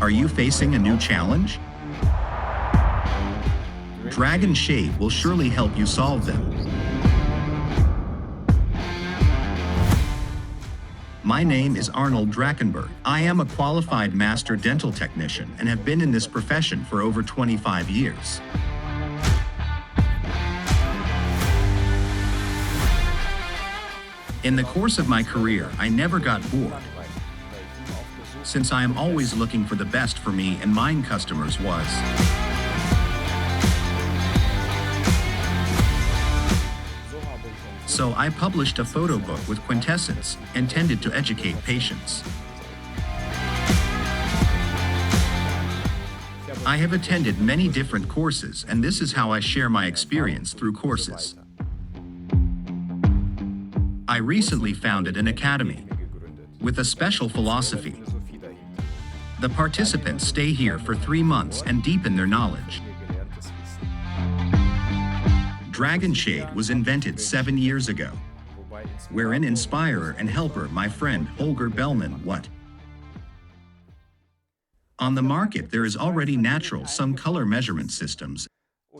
Are you facing a new challenge? Dragon Shade will surely help you solve them. My name is Arnold Drakenberg. I am a qualified master dental technician and have been in this profession for over 25 years. In the course of my career, I never got bored, since I am always looking for the best for me and mine customers was. So I published a photo book with quintessence, intended to educate patients. I have attended many different courses, and this is how I share my experience through courses. I recently founded an academy with a special philosophy. The participants stay here for 3 months and deepen their knowledge. Dragon Shade was invented 7 years ago, wherein inspirer and helper my friend Holger Bellman what? On the market there is already natural some color measurement systems,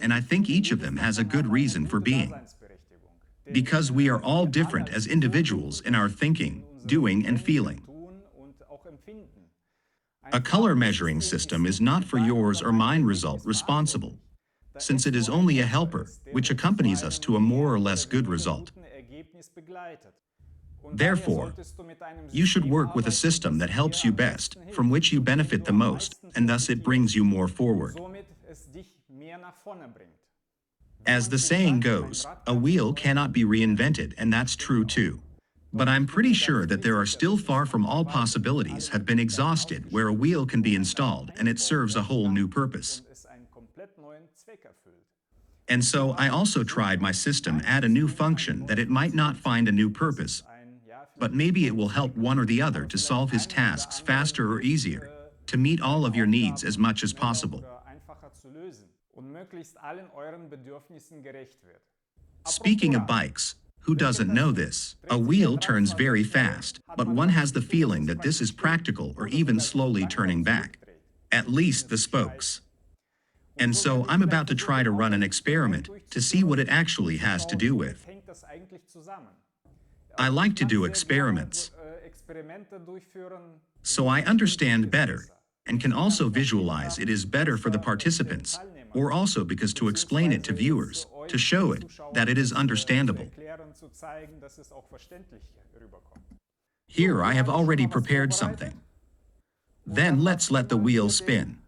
and I think each of them has a good reason for being. Because we are all different as individuals in our thinking, doing and feeling. A color measuring system is not for yours or mine result responsible, since it is only a helper, which accompanies us to a more or less good result. Therefore, you should work with a system that helps you best, from which you benefit the most, and thus it brings you more forward. As the saying goes, a wheel cannot be reinvented, and that's true too. But I'm pretty sure that there are still far from all possibilities have been exhausted where a wheel can be installed and it serves a whole new purpose. And so I also tried my system add a new function that it might not find a new purpose, but maybe it will help one or the other to solve his tasks faster or easier, to meet all of your needs as much as possible. Speaking of bikes, who doesn't know this? A wheel turns very fast, but one has the feeling that this is practical or even slowly turning back. At least the spokes. And so I'm about to try to run an experiment to see what it actually has to do with. I like to do experiments, so I understand better and can also visualize it is better for the participants, or also because to explain it to viewers, to show it, that it is understandable. Here I have already prepared something. Then let's let the wheel spin.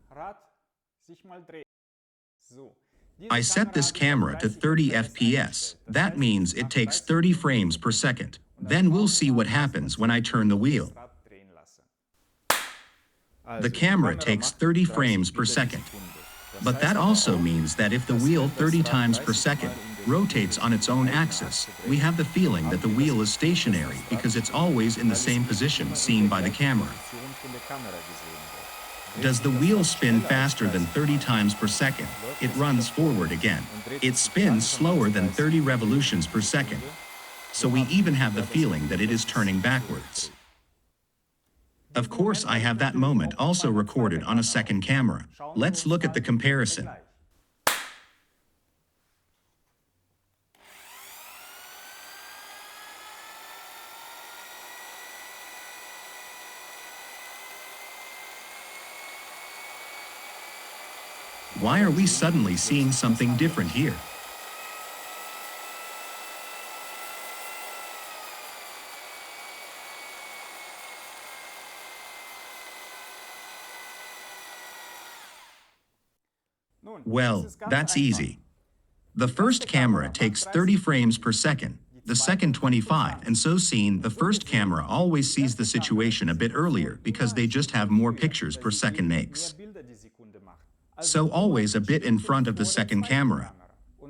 I set this camera to 30 FPS. That means it takes 30 frames per second. Then we'll see what happens when I turn the wheel. The camera takes 30 frames per second. But that also means that if the wheel 30 times per second rotates on its own axis, we have the feeling that the wheel is stationary because it's always in the same position seen by the camera. Does the wheel spin faster than 30 times per second? It runs forward again. It spins slower than 30 revolutions per second. So we even have the feeling that it is turning backwards. Of course, I have that moment also recorded on a second camera. Let's look at the comparison. Why are we suddenly seeing something different here? Well, that's easy. The first camera takes 30 frames per second, the second 25, and so seen, the first camera always sees the situation a bit earlier because they just have more pictures per second makes. So always a bit in front of the second camera.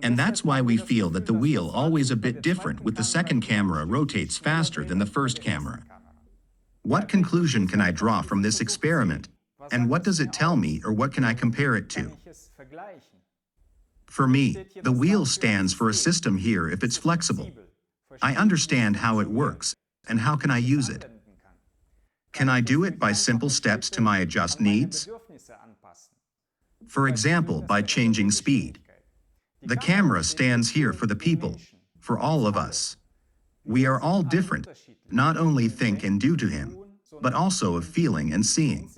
And that's why we feel that the wheel always a bit different with the second camera rotates faster than the first camera. What conclusion can I draw from this experiment? And what does it tell me, or what can I compare it to? For me, the wheel stands for a system here if it's flexible. I understand how it works, and how can I use it? Can I do it by simple steps to my adjust needs? For example, by changing speed. The camera stands here for the people, for all of us. We are all different, not only think and do to him, but also of feeling and seeing.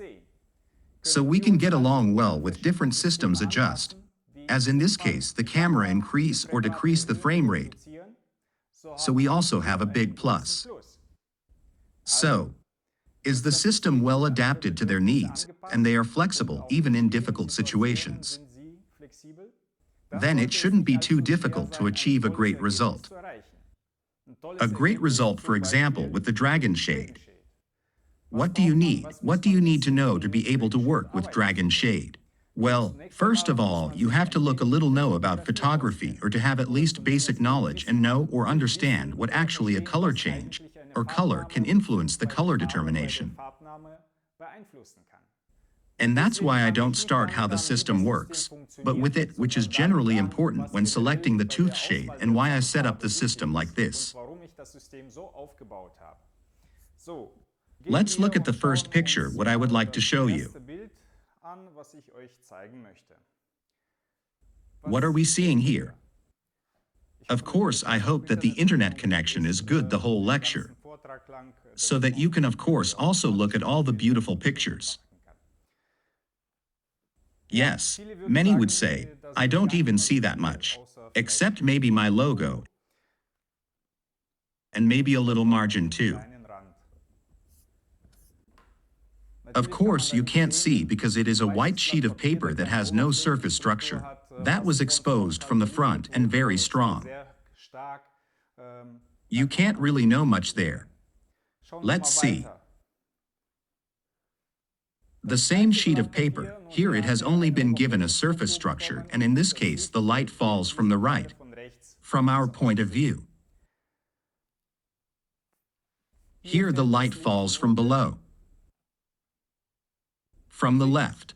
So we can get along well with different systems adjust, as in this case the camera increase or decrease the frame rate. So we also have a big plus. So, is the system well adapted to their needs, and they are flexible even in difficult situations? Then it shouldn't be too difficult to achieve a great result. A great result, for example, with the dragon shade. What do you need? What do you need to know to be able to work with dragon shade? Well, first of all, you have to know about photography or to have at least basic knowledge and know or understand what actually a color change or color can influence the color determination. And that's why I don't start how the system works, but with it, which is generally important when selecting the tooth shade, and why I set up the system like this. Let's look at the first picture, what I would like to show you. What are we seeing here? Of course, I hope that the internet connection is good the whole lecture, so that you can of course also look at all the beautiful pictures. Yes, many would say, I don't even see that much, except maybe my logo, and maybe a little margin too. Of course, you can't see because it is a white sheet of paper that has no surface structure. That was exposed from the front and very strong. You can't really know much there. Let's see. The same sheet of paper, here it has only been given a surface structure, and in this case the light falls from the right, from our point of view. Here the light falls from below, from the left,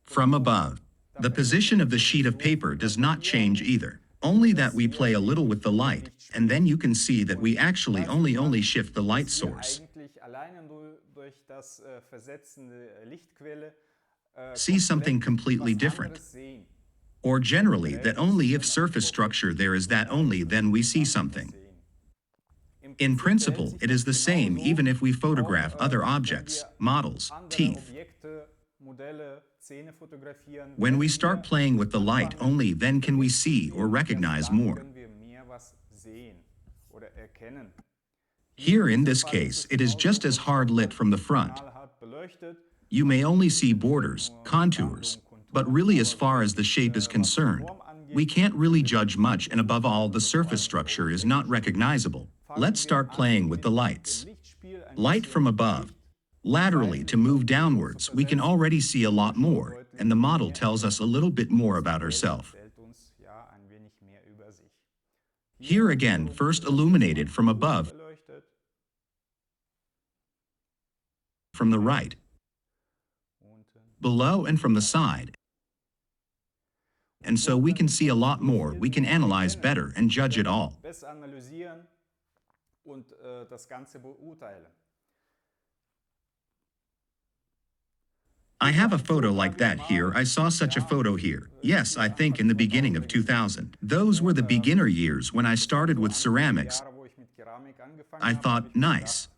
from above. The position of the sheet of paper does not change either, only that we play a little with the light, and then you can see that we actually only shift the light source. See something completely different. Or generally that only if surface structure there is that only then we see something. In principle, it is the same even if we photograph other objects, models, teeth. When we start playing with the light only then can we see or recognize more. Here in this case, it is just as hard lit from the front. You may only see borders, contours, but really as far as the shape is concerned, we can't really judge much, and above all the surface structure is not recognizable. Let's start playing with the lights. Light from above. Laterally to move downwards, we can already see a lot more, and the model tells us a little bit more about herself. Here again, first illuminated from above, from the right, below and from the side. And so we can see a lot more, we can analyze better and judge it all. I have a photo like that here. I saw such a photo here. Yes, I think in the beginning of 2000. Those were the beginner years when I started with ceramics. I thought, nice.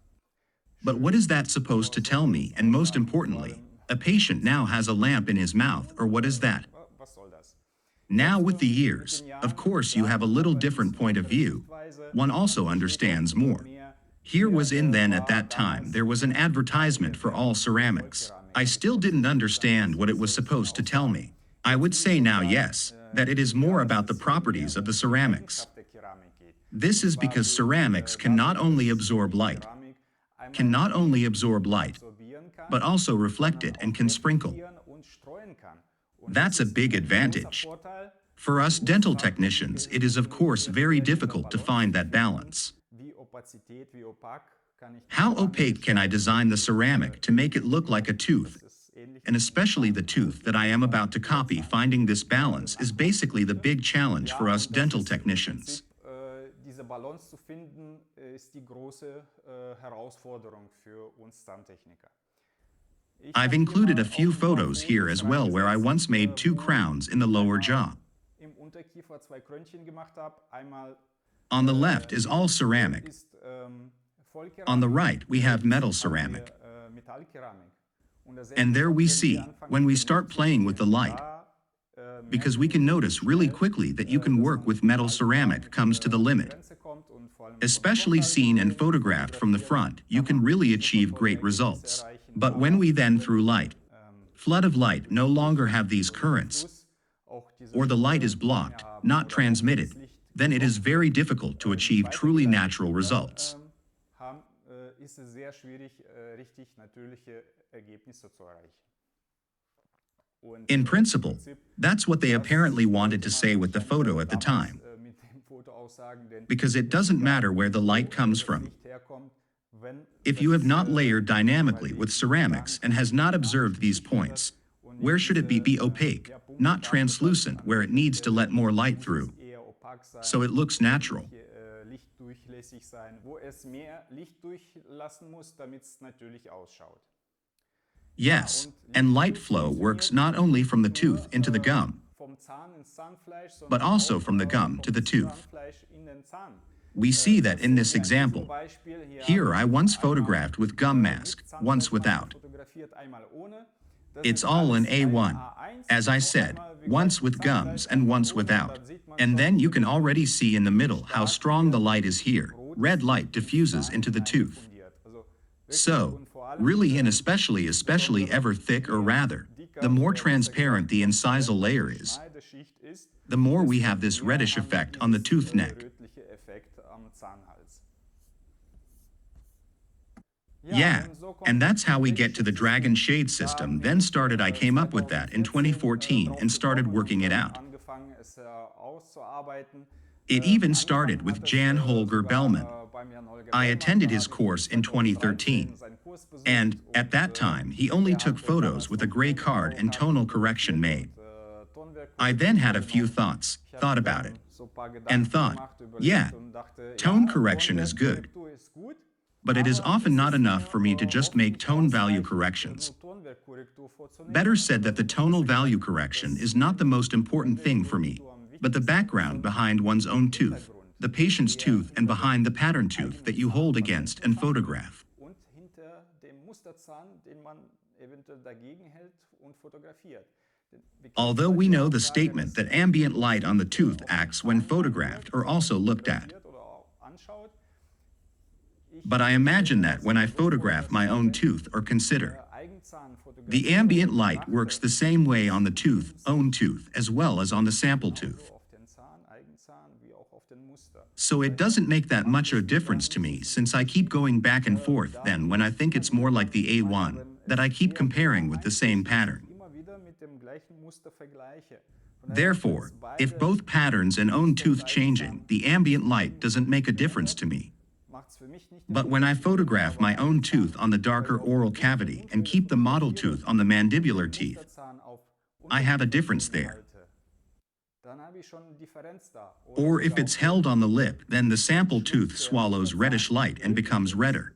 But what is that supposed to tell me? And most importantly, a patient now has a lamp in his mouth, or what is that? Now with the years, of course you have a little different point of view. One also understands more. Here was in then at that time there was an advertisement for all ceramics. I still didn't understand what it was supposed to tell me. I would say now yes, that it is more about the properties of the ceramics. This is because ceramics can not only absorb light, but also reflect it and can sprinkle. That's a big advantage. For us dental technicians, it is of course very difficult to find that balance. How opaque can I design the ceramic to make it look like a tooth? And especially the tooth that I am about to copy. Finding this balance is basically the big challenge for us dental technicians. Balance zu finden, ist die große Herausforderung für uns Zahntechniker. I've included a few photos here as well where I once made 2 crowns in the lower jaw. Im Unterkiefer 2 Krönchen gemacht habe. Einmal On the left is all ceramic. ist Vollkeramik. On the right, we have metal ceramic. Metallkeramik. And there we see, when we start playing with the light, because we can notice really quickly that you can work with metal ceramic comes to the limit. Especially seen and photographed from the front, you can really achieve great results. But when we then through light, flood of light no longer have these currents, or the light is blocked, not transmitted, then it is very difficult to achieve truly natural results. Ist es sehr schwierig, richtig natürliche Ergebnisse zu erreichen. In principle, that's what they apparently wanted to say with the photo at the time, because it doesn't matter where the light comes from. If you have not layered dynamically with ceramics and has not observed these points, where should it be opaque, not translucent where it needs to let more light through, so it looks natural. Lichtdurchlässig sein, wo es mehr Licht durchlassen muss, damit es natürlich ausschaut. Yes, and light flow works not only from the tooth into the gum, but also from the gum to the tooth. We see that in this example. Here I once photographed with gum mask, once without. It's all in A1, as I said, once with gums and once without. And then you can already see in the middle how strong the light is here. Red light diffuses into the tooth. So, really and especially ever thick or rather, the more transparent the incisal layer is, the more we have this reddish effect on the tooth neck. Yeah, and that's how we get to the dragon shade system. Then I came up with that in 2014 and started working it out. It even started with Jan Holger Bellman. I attended his course in 2013. And, at that time, he only took photos with a gray card and tonal correction made. I then had a few thought about it, and thought, yeah, tone correction is good. But it is often not enough for me to just make tone value corrections. Better said that the tonal value correction is not the most important thing for me, but the background behind one's own tooth, the patient's tooth and behind the pattern tooth that you hold against and photograph. Although we know the statement that ambient light on the tooth acts when photographed or also looked at. But I imagine that when I photograph my own tooth or consider, the ambient light works the same way on the own tooth, as well as on the sample tooth. So it doesn't make that much of a difference to me since I keep going back and forth then when I think it's more like the A1, that I keep comparing with the same pattern. Therefore, if both patterns and own tooth changing, the ambient light doesn't make a difference to me. But when I photograph my own tooth on the darker oral cavity and keep the model tooth on the mandibular teeth, I have a difference there. Or if it's held on the lip, then the sample tooth swallows reddish light and becomes redder.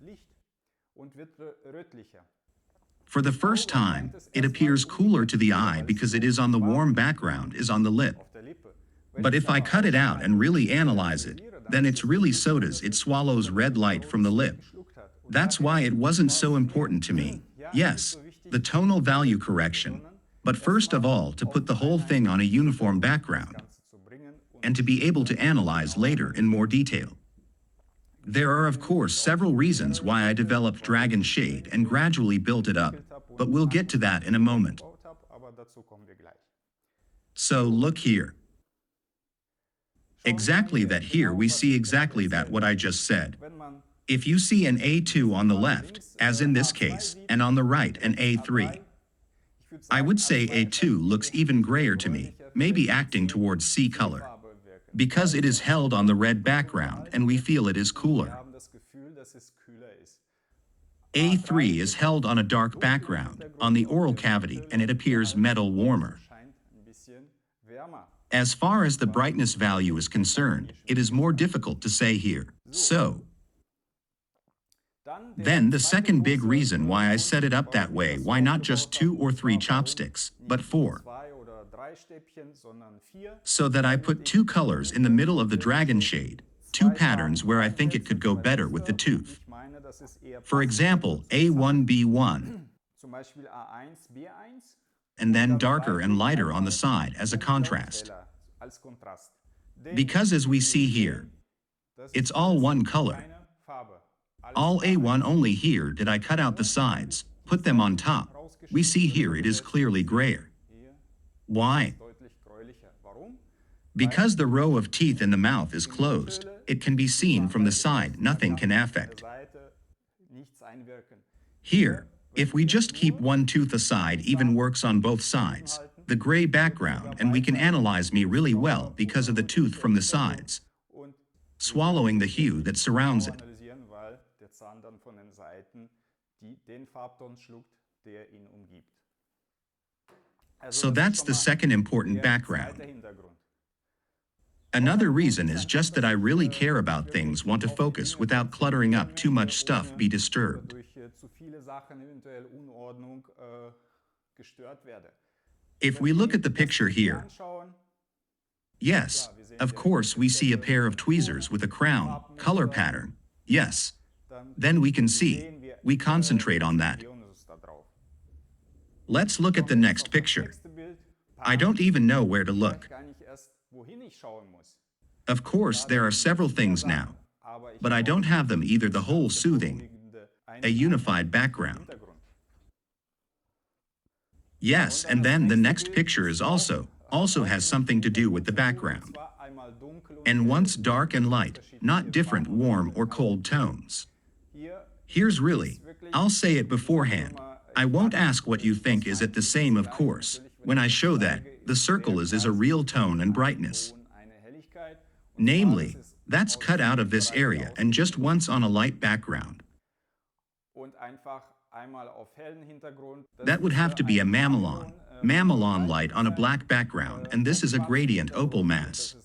For the first time, it appears cooler to the eye because it is on the warm background is on the lip. But if I cut it out and really analyze it, then it's really sodas, it swallows red light from the lip. That's why it wasn't so important to me. Yes, the tonal value correction, but first of all to put the whole thing on a uniform background, and to be able to analyze later in more detail. There are of course several reasons why I developed Dragon Shade and gradually built it up, but we'll get to that in a moment. So look here. Exactly that here we see exactly that what I just said. If you see an A2 on the left, as in this case, and on the right an A3, I would say A2 looks even grayer to me, maybe acting towards C color, because it is held on the red background and we feel it is cooler. A3 is held on a dark background, on the oral cavity, and it appears metal warmer. As far as the brightness value is concerned, it is more difficult to say here. So, then the second big reason why I set it up that way, why not just 2 or 3 chopsticks, but 4. So that I put 2 colors in the middle of the dragon shade, 2 patterns where I think it could go better with the tooth. For example, A1, B1, and then darker and lighter on the side as a contrast. Because as we see here, it's all one color. All A1 only here did I cut out the sides, put them on top. We see here it is clearly grayer. Why? Because the row of teeth in the mouth is closed, it can be seen from the side, nothing can affect. Here, if we just keep one tooth aside, even works on both sides, the gray background, and we can analyze me really well because of the tooth from the sides, swallowing the hue that surrounds it. So that's the second important background. Another reason is just that I really care about things, want to focus without cluttering up too much stuff, be disturbed. If we look at the picture here, yes, of course we see a pair of tweezers with a crown, color pattern, yes. Then we can see, we concentrate on that. Let's look at the next picture. I don't even know where to look. Of course, there are several things now, but I don't have them either. The whole soothing, a unified background. Yes, and then the next picture is also has something to do with the background. And once dark and light, not different warm or cold tones. Here's really, I'll say it beforehand. I won't ask what you think. Is it the same? Of course. When I show that, the circle is a real tone and brightness. Namely, that's cut out of this area and just once on a light background. That would have to be a mamelon light on a black background, and this is a gradient opal mass.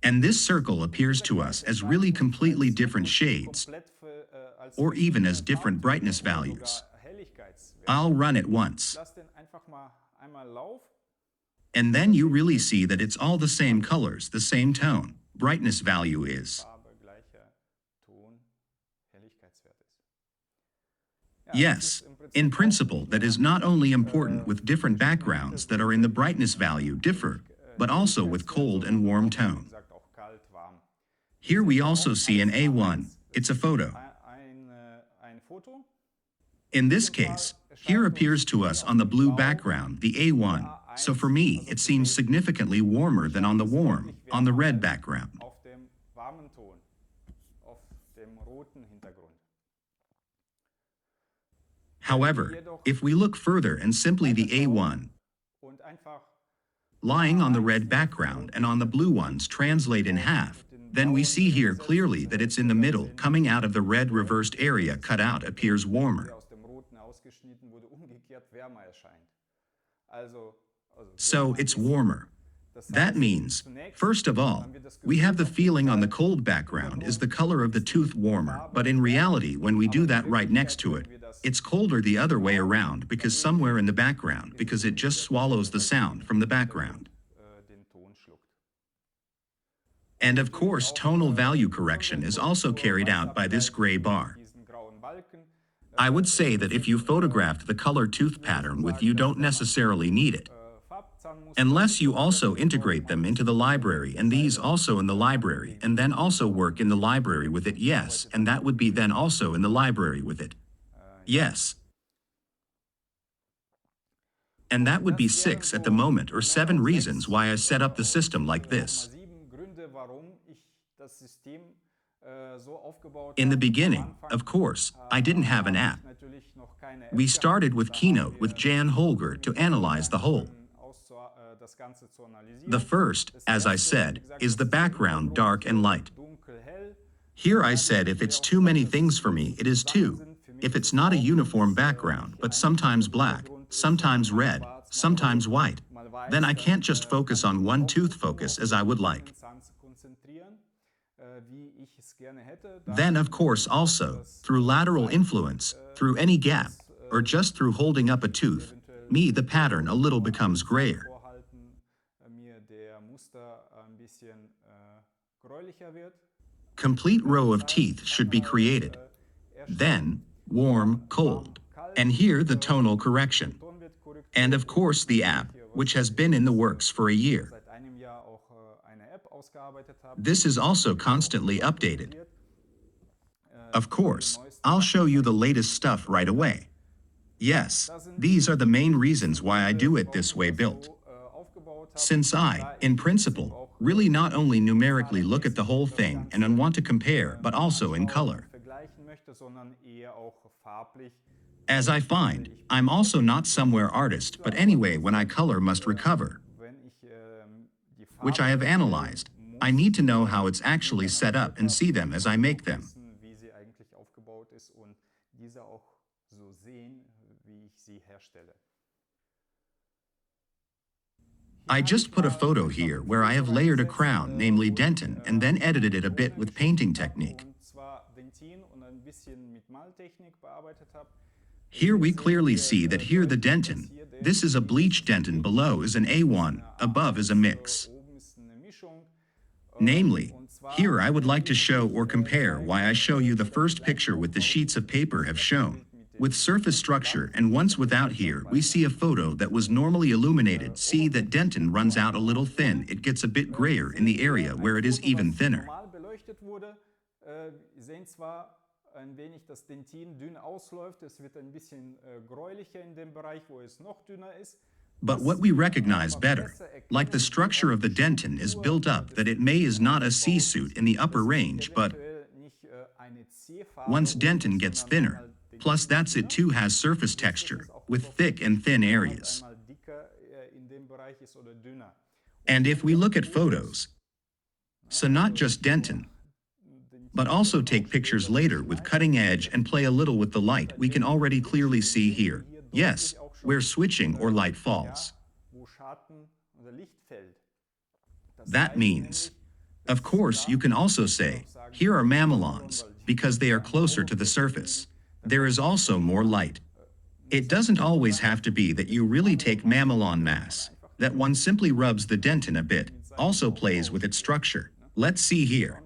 And this circle appears to us as really completely different shades, or even as different brightness values. I'll run it once. And then you really see that it's all the same colors, the same tone. Brightness value is. Yes, in principle, that is not only important with different backgrounds that are in the brightness value differ, but also with cold and warm tone. Here we also see an A1, it's a photo. In this case, here appears to us on the blue background, the A1, so for me it seems significantly warmer than on the red background. However, if we look further and simply the A1 lying on the red background and on the blue ones translate in half, then we see here clearly that it's in the middle, coming out of the red reversed area cut out appears warmer. So it's warmer. That means, first of all, we have the feeling on the cold background is the color of the tooth warmer, but in reality when we do that right next to it, it's colder the other way around because somewhere in the background, because it just swallows the sound from the background. And of course, tonal value correction is also carried out by this gray bar. I would say that if you photographed the color tooth pattern with, you don't necessarily need it, unless you also integrate them into the library and these also in the library and then also work in the library with it, yes, and that would be then also in the library with it. Yes. And that would be 6 at the moment, or 7 reasons why I set up the system like this. In the beginning, of course, I didn't have an app. We started with Keynote with Jan Holger to analyze the whole. The first, as I said, is the background dark and light. Here I said if it's too many things for me, it is 2. If it's not a uniform background, but sometimes black, sometimes red, sometimes white. Then I can't just focus on one tooth focus as I would like. Then, of course, also, through lateral influence, through any gap, or just through holding up a tooth, the pattern a little becomes grayer. Complete row of teeth should be created. Then, warm, cold. And here the tonal correction. And of course the app, which has been in the works for a year. This is also constantly updated. Of course, I'll show you the latest stuff right away. Yes, these are the main reasons why I do it this way built. Since I, in principle, really not only numerically look at the whole thing and want to compare, but also in color. As I find, I'm also not somewhere artist, but anyway when I color must recover, which I have analyzed. I need to know how it's actually set up and see them as I make them. I just put a photo here where I have layered a crown, namely dentin, and then edited it a bit with painting technique. Here we clearly see that here the dentin, this is a bleached dentin, below is an A1, above is a mix. Namely, here I would like to show or compare why I show you the first picture with the sheets of paper have shown, with surface structure, and once without here we see a photo that was normally illuminated. See that dentin runs out a little thin, it gets a bit grayer in the area where it is even thinner. Ein wenig das Dentin dünn ausläuft, es wird ein bisschen gräulicher in dem Bereich, wo es noch dünner ist. But what we recognize better, like the structure of the dentin is built up that it is not a C suit in the upper range, but once dentin gets thinner, plus that's it too has surface texture, with thick and thin areas. And if we look at photos, so not just dentin, but also take pictures later with cutting edge and play a little with the light, we can already clearly see here, yes, where switching or light falls. That means, of course, you can also say, here are mamelons, because they are closer to the surface. There is also more light. It doesn't always have to be that you really take mamelon mass, that one simply rubs the dentin a bit, also plays with its structure. Let's see here.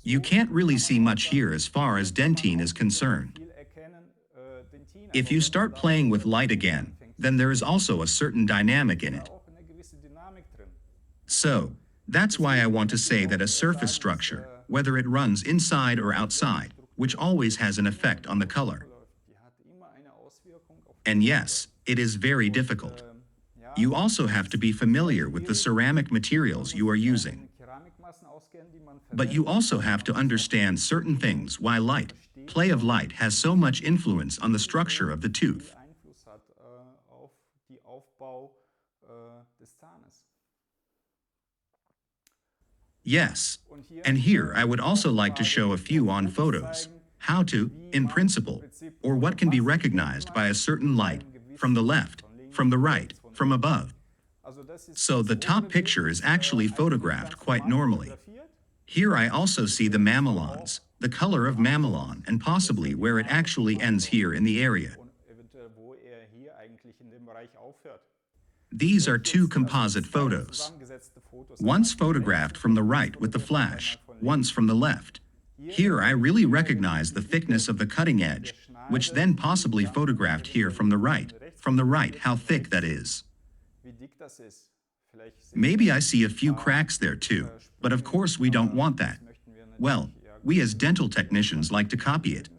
You can't really see much here as far as dentin is concerned. If you start playing with light again, then there is also a certain dynamic in it. So, that's why I want to say that a surface structure, whether it runs inside or outside, which always has an effect on the color. And yes, it is very difficult. You also have to be familiar with the ceramic materials you are using. But you also have to understand certain things, why light, play of light has so much influence on the structure of the tooth. Yes, and here I would also like to show a few on photos, how to, in principle, or what can be recognized by a certain light, from the left, from the right, from above. So the top picture is actually photographed quite normally. Here I also see the mamelons, the color of mamelon, and possibly where it actually ends here in the area. These are two composite photos. Once photographed from the right with the flash, once from the left. Here I really recognize the thickness of the cutting edge, which then possibly photographed here from the right, how thick that is. Maybe I see a few cracks there too, but of course we don't want that. Well, we as dental technicians like to copy it.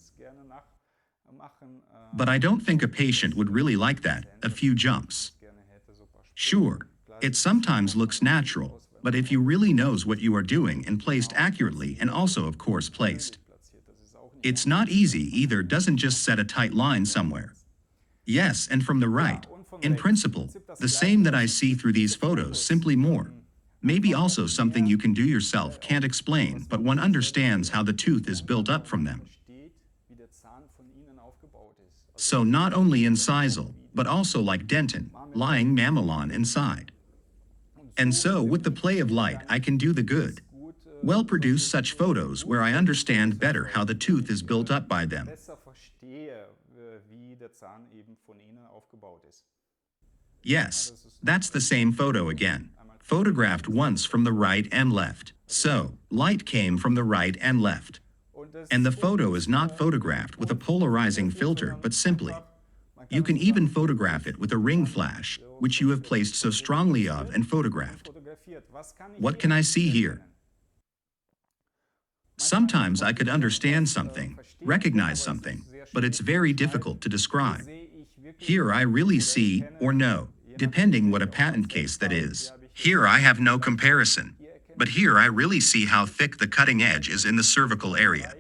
But I don't think a patient would really like that, a few jumps. Sure, it sometimes looks natural, but if you really knows what you are doing and placed accurately and also of course placed. It's not easy either, doesn't just set a tight line somewhere. Yes, and from the right, in principle, the same that I see through these photos, simply more. Maybe also something you can do yourself, can't explain, but one understands how the tooth is built up from them. So not only incisal, but also like dentin, lying mamelon inside. And so, with the play of light, I can do the good. Well, produce such photos where I understand better how the tooth is built up by them. besser verstehe, wie der Zahn eben von innen aufgebaut ist. Yes, that's the same photo again. Photographed once from the right and left. So, light came from the right and left. And the photo is not photographed with a polarizing filter, but simply. You can even photograph it with a ring flash, which you have placed so strongly of and photographed. What can I see here? Sometimes I could understand something, recognize something, but it's very difficult to describe. Here I really see, or know, depending what a patent case that is. Here I have no comparison, but here I really see how thick the cutting edge is in the cervical area.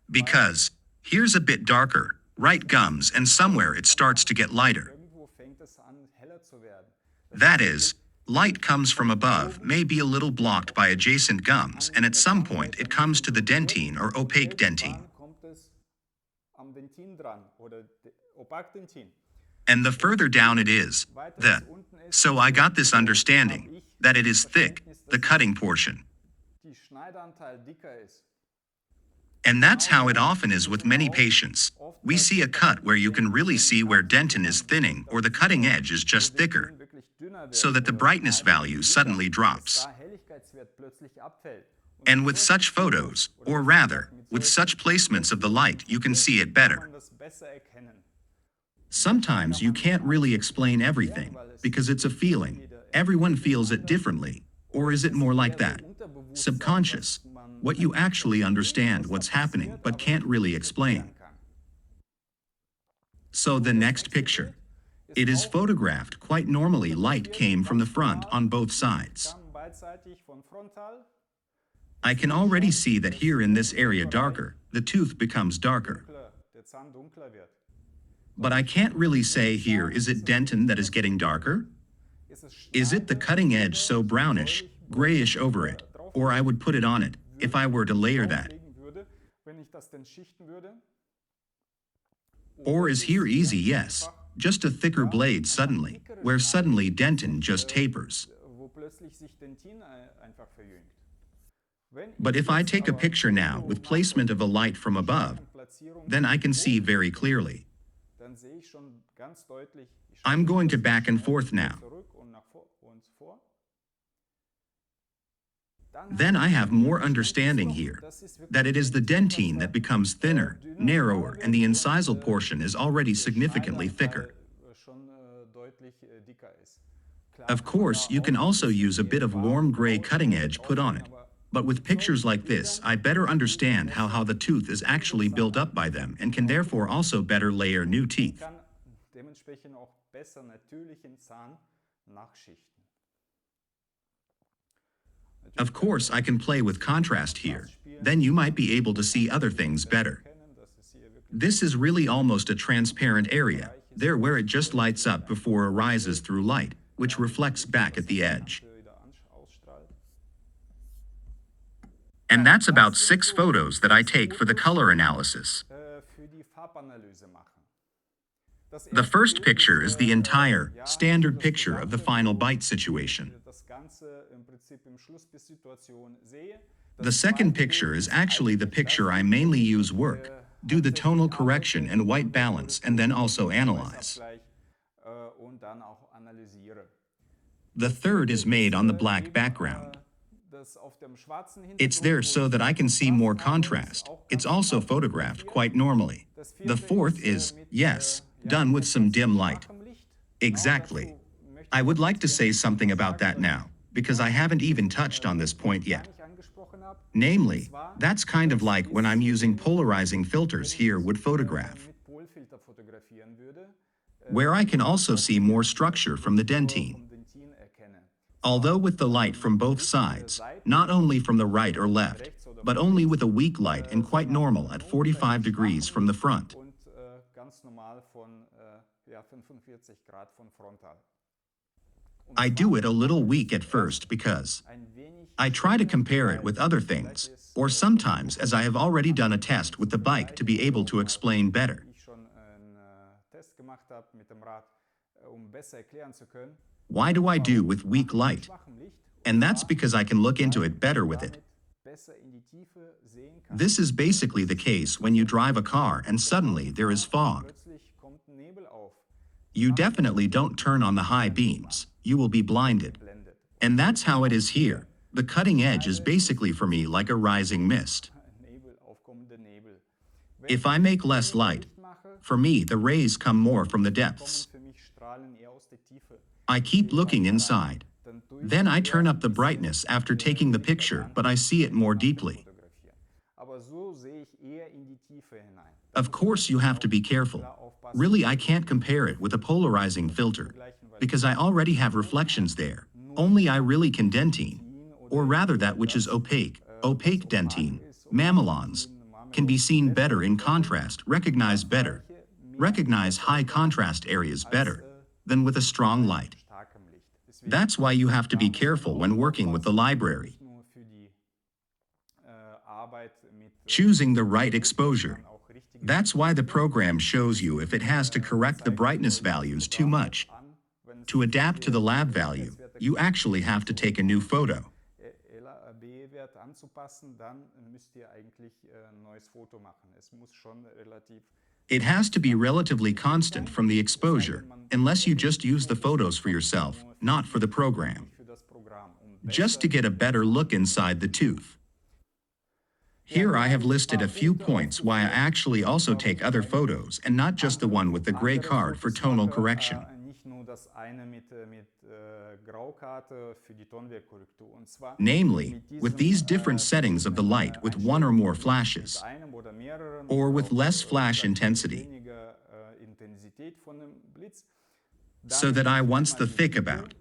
Because, here's a bit darker, right gums, and somewhere it starts to get lighter. Irgendwo fängt es an, heller zu werden. That is, light comes from above, may be a little blocked by adjacent gums, and at some point it comes to the dentine or opaque dentine. Dann kommt es am Dentin dran, oder Opakdentin. And the further down it is, the. So I got this understanding, that it is thick, the cutting portion. Die Schneideanteil dicker ist. And that's how it often is with many patients. We see a cut where you can really see where dentin is thinning or the cutting edge is just thicker, Wirklich dünner wird, so that the brightness value suddenly drops. da Helligkeitswert plötzlich abfällt. And with such photos, or rather, with such placements of the light, you can see it better. Man das besser erkennen. Sometimes you can't really explain everything, because it's a feeling. Everyone feels it differently. Or is it more like that? Subconscious. What you actually understand what's happening but can't really explain. So the next picture. It is photographed quite normally. Light came from the front on both sides. Kam beidseitig von frontal. I can already see that here in this area darker, the tooth becomes darker. Dunkler, der Zahn dunkler wird. But I can't really say here, is it dentin that is getting darker? Is it the cutting edge so brownish, grayish over it, or I would put it on it, if I were to layer that? Legen würde, wenn ich das denn schichten würde. Or is here easy, yes, just a thicker blade suddenly, where suddenly dentin just tapers. Wo plötzlich sich Dentin einfach verjüngt. Wenn But if I take a picture now with placement of a light from above, Platzierung, then I can see very clearly. dann sehe ich schon ganz deutlich. Ich I'm going to back and forth now. zurück und nach vor. Then I have more understanding here, that it is the dentine that becomes thinner, narrower, and the incisal portion is already significantly thicker. Schon deutlich dicker ist. Of course, you can also use a bit of warm gray cutting edge put on it. But with pictures like this, I better understand how the tooth is actually built up by them and can therefore also better layer new teeth. Kann dementsprechend auch besser natürlichen Zahn nachschichten. Of course, I can play with contrast here. Then you might be able to see other things better. Das ist hier wirklich This is really almost a transparent area, there where it just lights up before arises through light, which reflects back at the edge. wieder ausstrahlt. And that's about 6 photos that I take for the color analysis. Für die Farbanalyse machen. Das The erste first Bild picture ist, is the entire, ja, standard das picture of the Gesamte, final bite situation. Das Ganze im Prinzip im Schlussbisssituation sehe. The second picture is actually the picture I mainly use work, do the tonal correction and white balance, and then also analyze. Und dann auch analysiere. The third is made on the black background. Das auf dem schwarzen It's Hintergrund, there wo so ich that I can see more Kontrast habe, ist contrast. auch It's ganz also klar photographed fotografiert. quite normally. Das The vierte fourth ist, is, mit, yes, ja, done with some dim light. schwachem Licht. Exactly. Genau dazu möchte I ich would noch like to say erzählen, something was about that sagen now, because I haven't even touched on this point gar yet. nicht angesprochen habe. Namely, Und zwar, that's kind of das like ist when I'm so using ähnlich, polarizing filters wenn ich here das, would photograph, mit Polfilter fotografieren würde, where I can also see more structure from the dentine. vom Dentin erkenne. Although with the light from both sides, not only from the right or left, but only with a weak light and quite normal at 45 degrees from the front. Und ganz normal von ja, 45 Grad von frontal. Und I do it a little weak at first because ein wenig I try to compare it with other things, or sometimes as I have already done a test with the bike to be able to explain better. ich schon einen Test gemacht habe mit dem Rad, besser erklären zu können, Why do I do with weak light? schwachem Licht, And that's because I can look into it better with it. besser in die Tiefe sehen kann. This is basically the case when you drive a car and suddenly there is fog. Plötzlich kommt ein Nebel auf, You definitely don't turn on the high beams. You will be blinded. blendet. And that's how it is here. The cutting edge is basically for me like a rising mist. Nebel, aufkommende Nebel. Wenn If I make less light, ich mache, for me the rays come more from the kommen depths. für mich Strahlen eher aus der Tiefe. I keep looking inside. Dann tue Then I turn up the brightness after taking the picture, but I see it more deeply. fotografieren. Aber so sehe ich eher in die Tiefe hinein. Of course, you have to be careful. Really, I can't compare it with a polarizing filter, because I already have reflections there. Only I really can dentine, or rather that which is opaque, opaque dentine, mamelons, can be seen better in contrast, recognize better, recognize high contrast areas better than with a strong light. Starkem Licht. Deswegen That's why you have to be careful when working with the library, nur für die Arbeit mit choosing the right exposure. auch richtige That's why the program shows you if it has to correct the brightness values too much. an, wenn es To adapt to the lab value, you actually have to take a new photo. LAB-Wert anzupassen, dann müsst ihr eigentlich ein neues Foto machen. Es muss schon relativ It has to be relatively constant from the exposure, unless you just use the photos for yourself, not for the program, für das Programm, just to get a better look inside the tooth. Here I have listed a few points why I actually also take other photos and not just the one with the gray card for tonal correction. Nicht nur das eine mit Graukarte für die Tonwerkkorrektur. Und zwar Namely, with these different settings of the light with one or more flashes, einem oder mehreren or with less flash intensity, weniger Intensität von dem Blitz. so that I once the thick about.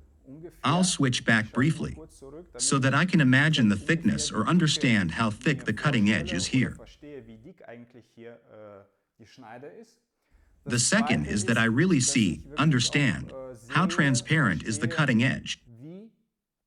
I'll switch back briefly, so that I can imagine the thickness or understand how thick the cutting edge is here. Verstehe, wie dick eigentlich hier die Schneide ist. The second is that I really see, understand, how transparent is the cutting edge. Wie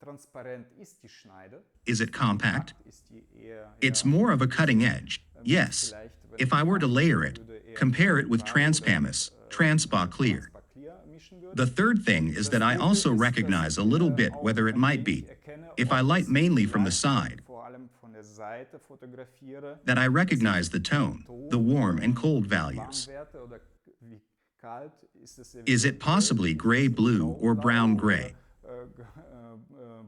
transparent ist die Schneide? Is it compact? Ist die eher It's more of a cutting edge, yes. If I were to layer it, compare it with transpamus, transpa clear. clear mischen würde? The third thing is that I also recognize a little bit whether it might be, if I light mainly from the side, Vor allem von der Seite fotografiere, that I recognize the tone, the warm and cold values. Warmwerte oder wie kalt ist es Is it possibly gray-blue or brown-gray?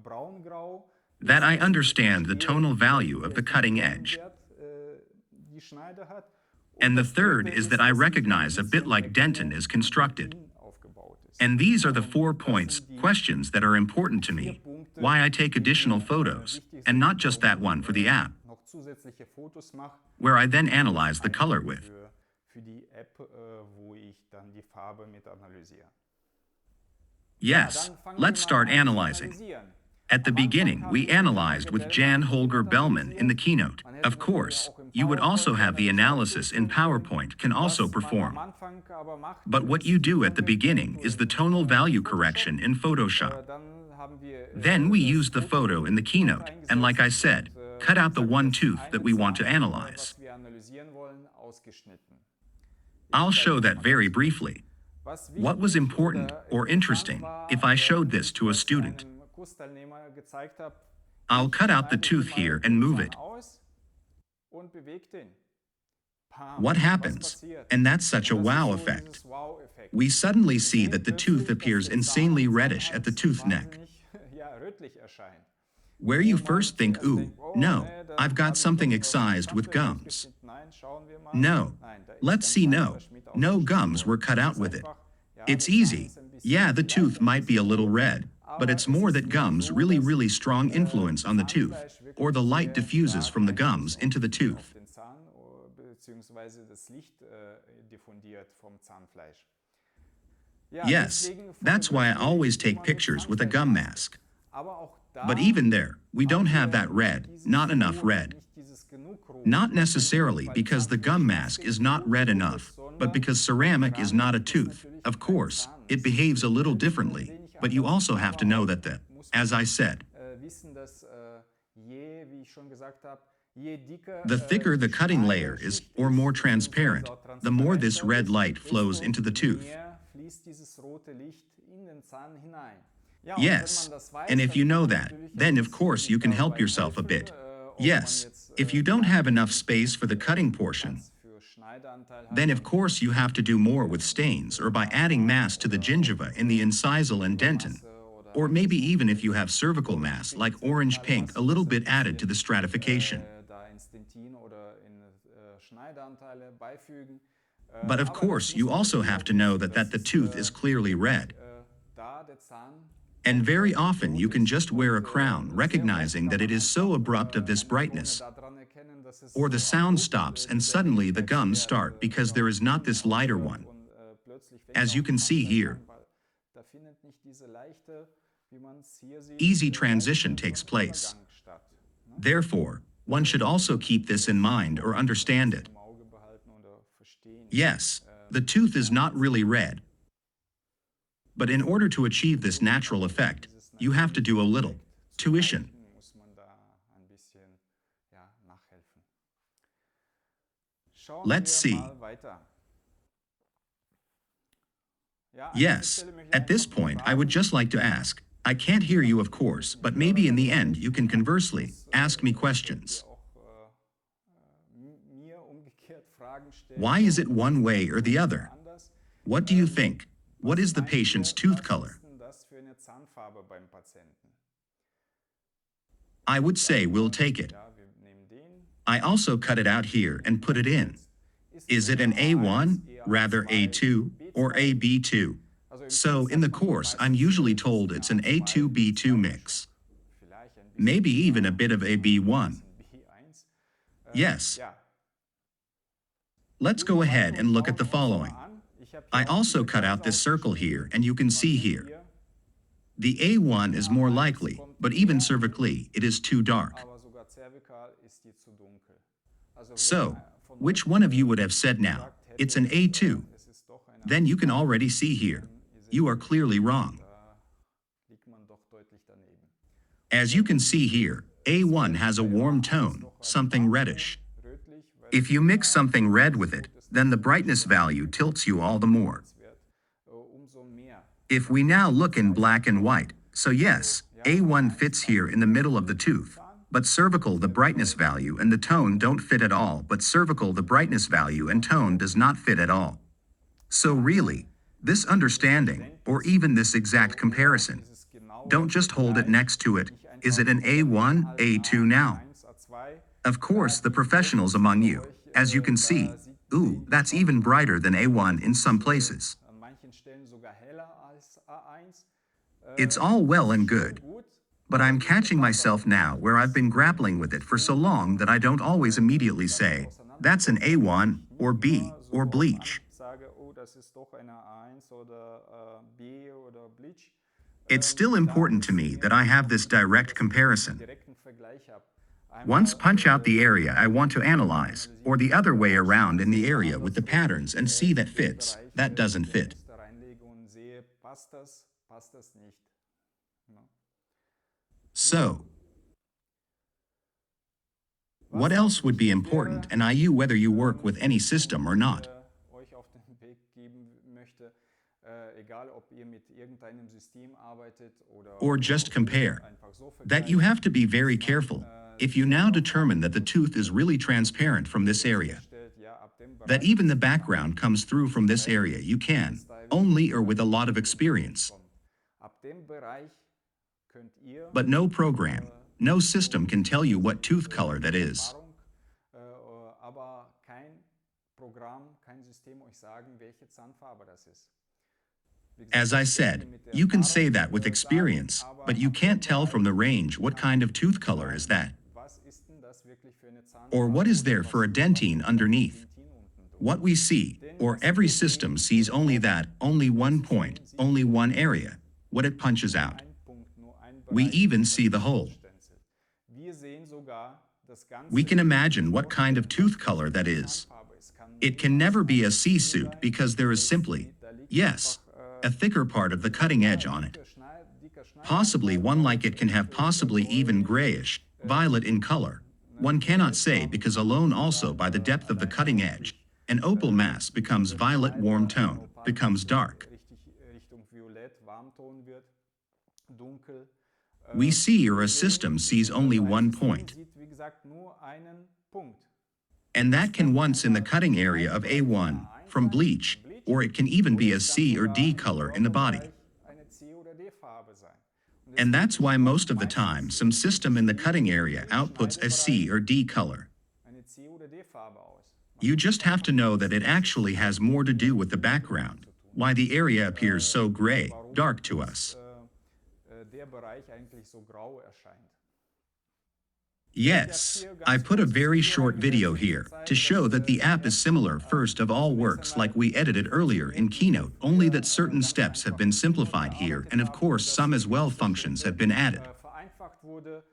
braungrau, That I understand the tonal value of the cutting edge. Wert, die Schneide hat. And the third is that I recognize a bit like Denton is constructed. Aufgebaut ist. And these are the 4 points, questions that are important to me, why I take additional photos, and not just that one for the app, Noch zusätzliche Fotos mache where I then analyze the color with. für die App, wo ich dann die Farbe mit analysiere. Yes, let's start analyzing. At the beginning, we analyzed with Jan Holger Bellman in the keynote. Of course, you would also have the analysis in PowerPoint can also perform. But what you do at the beginning is the tonal value correction in Photoshop. Then we use the photo in the keynote, and like I said, cut out the one tooth that we want to analyze. I'll show that very briefly. What was important or interesting if I showed this to a student? I'll cut out the tooth here and move it. What happens? And that's such a wow effect. We suddenly see that the tooth appears insanely reddish at the tooth neck. Where you first think, ooh, no, I've got something excised with gums. No, let's see, no gums were cut out with it. It's easy. Yeah, the tooth might be a little red, but it's more that gums really strong influence on the tooth, or the light diffuses from the gums into the tooth. Yes, that's why I always take pictures with a gum mask. But even there, we don't have that red, not enough red. Not necessarily because the gum mask is not red enough, but because ceramic is not a tooth. Of course, it behaves a little differently, but you also have to know that as I said, the thicker the cutting layer is, or more transparent, the more this red light flows into the tooth. fließt dieses rote Licht in den Zahn hinein. Ja, und wenn Yes. man das weiß, And if you dann know kann man that, natürlich then ein of bisschen course sich you can help dabei yourself a helfen, bit. ob man Yes. jetzt If you don't have enough nicht space for the cutting genug portion, Platz für Schneideanteil hat, then of dann course you have to do more with stains or by adding mass to the gingiva in the incisal and dentin. Or maybe even if you have cervical mass like orange pink, a little bit added to the stratification. da ins Dentin oder in Schneideanteile beifügen. But of Aber das course, muss you man also natürlich have auch to know wissen. that the Das tooth is clearly red. Da der Zahn And very auch often you rot can ist. just wear a Und, crown, sehr oft recognizing kann that man it is so einfach, abrupt of this eine Krone brightness. daran erkennen, dass es Or the so sound abrupt, stops and dieser suddenly the gums Helligkeitswert, start because oder there auch is not grün this lighter aufhört one. und, plötzlich fängt As er you auch can see schwarz here, an, weil da findet nicht diese leichte, wie man es hier sieht, easy transition leichte takes place. Übergang statt. Ne? Therefore, one should also keep this in mind or understand it. Im Auge behalten oder verstehen. Yes, the tooth is not really red. But in order to achieve this natural effect, you have to do a little tuition. Muss man da ein bisschen, ja, nachhelfen. Schauen Let's wir see. mal weiter. Ja, an dieser Yes, Stelle möchte ich at this einfach point, I would fragen, just like to ask. I can't hear you, of course, but maybe in the end you can conversely ask me questions. auch mir umgekehrt Fragen stellen. Why is it one way or the other? Anders. What do you think? What Was is the meint patient's ihr, tooth was color? ist denn das für eine Zahnfarbe beim Patienten? I would say we'll take it. Ja, wir nehmen den. I also cut it out here and put it in. Is it an A1, rather A2, or a B2? So in the course, I'm usually told it's an A2 B2 mix. Vielleicht ein bisschen Maybe even a bit of a B1. B1. Yes. Ja. Let's go ahead and look at the following. I also cut out this circle here, and you can see here. The A1 is more likely, but even cervically, it is too dark. Aber sogar zervikal ist die zu dunkel. Also So, which one of you would have said now, it's an A2? es ist doch eine, Then you can already see here. You are clearly wrong. da liegt man doch deutlich daneben. As you can see here, A1 has a warm tone, something reddish. Rötlich, weil If you mix something red with it, then the brightness value tilts you all the more. es wird umso mehr. If we now look in black and white, so yes, A1 fits here in the middle of the tooth, but cervical the brightness value and the tone don't fit at all, but cervical the brightness value and tone does not fit at all. So really, this understanding, or even this exact comparison, Es ist genau don't just hold it next to it. Is it an A1, A2 now? 1, A2. Of course, the professionals among you, as you can see, ooh, that's even brighter than A1 in some places. An manchen Stellen sogar heller als A1. It's all well and good, Gut, but I'm catching myself now where I've been grappling with it for so long that I don't always immediately say, that's an A1, or B, or bleach. sage, oh, das ist doch eine A1 oder B oder Bleach. It's still important to me that I have this direct comparison. Direkten Vergleich habe. Once punch out the area I want to analyze, or the other way around in the area with the patterns and see that fits, that doesn't fit. Da reinlege und sehe, passt das nicht. No. So, what else would be important, and IU whether you work with any system or not? Euch auf den Weg geben möchte, egal ob ihr mit irgendeinem System arbeitet Or just compare. einfach so That you have to be very careful. If you now determine that the tooth is really transparent from this area, verstellt, ja, ab dem that Bereich even the background comes through from this area, you can, only or with a lot of experience. kommt. Ab dem Bereich könnt ihr But no program, no system can tell you what tooth color that is. Erfahrung, aber kein Programm, kein System euch sagen, welche Zahnfarbe das ist. Wie gesagt, As I das könnt ihr said, mit der you can Erfahrung, say that with sagen, experience, aber but you ab dem can't tell from the Bereich range what kind of tooth color is that, was ist denn das wirklich für eine Zahnfarbe? or what is there for a dentine underneath. Dentin unten durch? What we see, or every system sees only that, only one point, only one area, what it punches out. Ein Punkt, nur ein We Bereich, even see the whole. stencelt. Wir sehen sogar das ganze We can imagine what kind of tooth color that is. Zahnfarbe. Es kann It can never be a C suit because there is simply, yes, a thicker part of the cutting edge on it. dicker Schneid. Possibly one like it can have possibly even grayish, violet in color. One cannot say because alone also by the depth of the cutting edge, an opal mass becomes violet warm tone, becomes dark. Richtig Farbton wird, dunkel. We see, or a system sees, only one point. Sieht, wie gesagt, nur einen Punkt. And that can once in the cutting area of A1 from bleach, or it can even be a C or D color in the body. Eine C- oder D-Farbe sein. And that's why most of the time some system in the cutting area outputs a C or D color. Eine C- oder D-Farbe aus. You just have to know that it actually has more to do with the background, why the area appears so gray, dark to us. Der Bereich eigentlich so grau erscheint. Yes, I put a very short video here to show that the app is similar first of all works like we edited earlier in Keynote, only that certain steps have been simplified here and of course some as well functions have been added. Vereinfacht wurde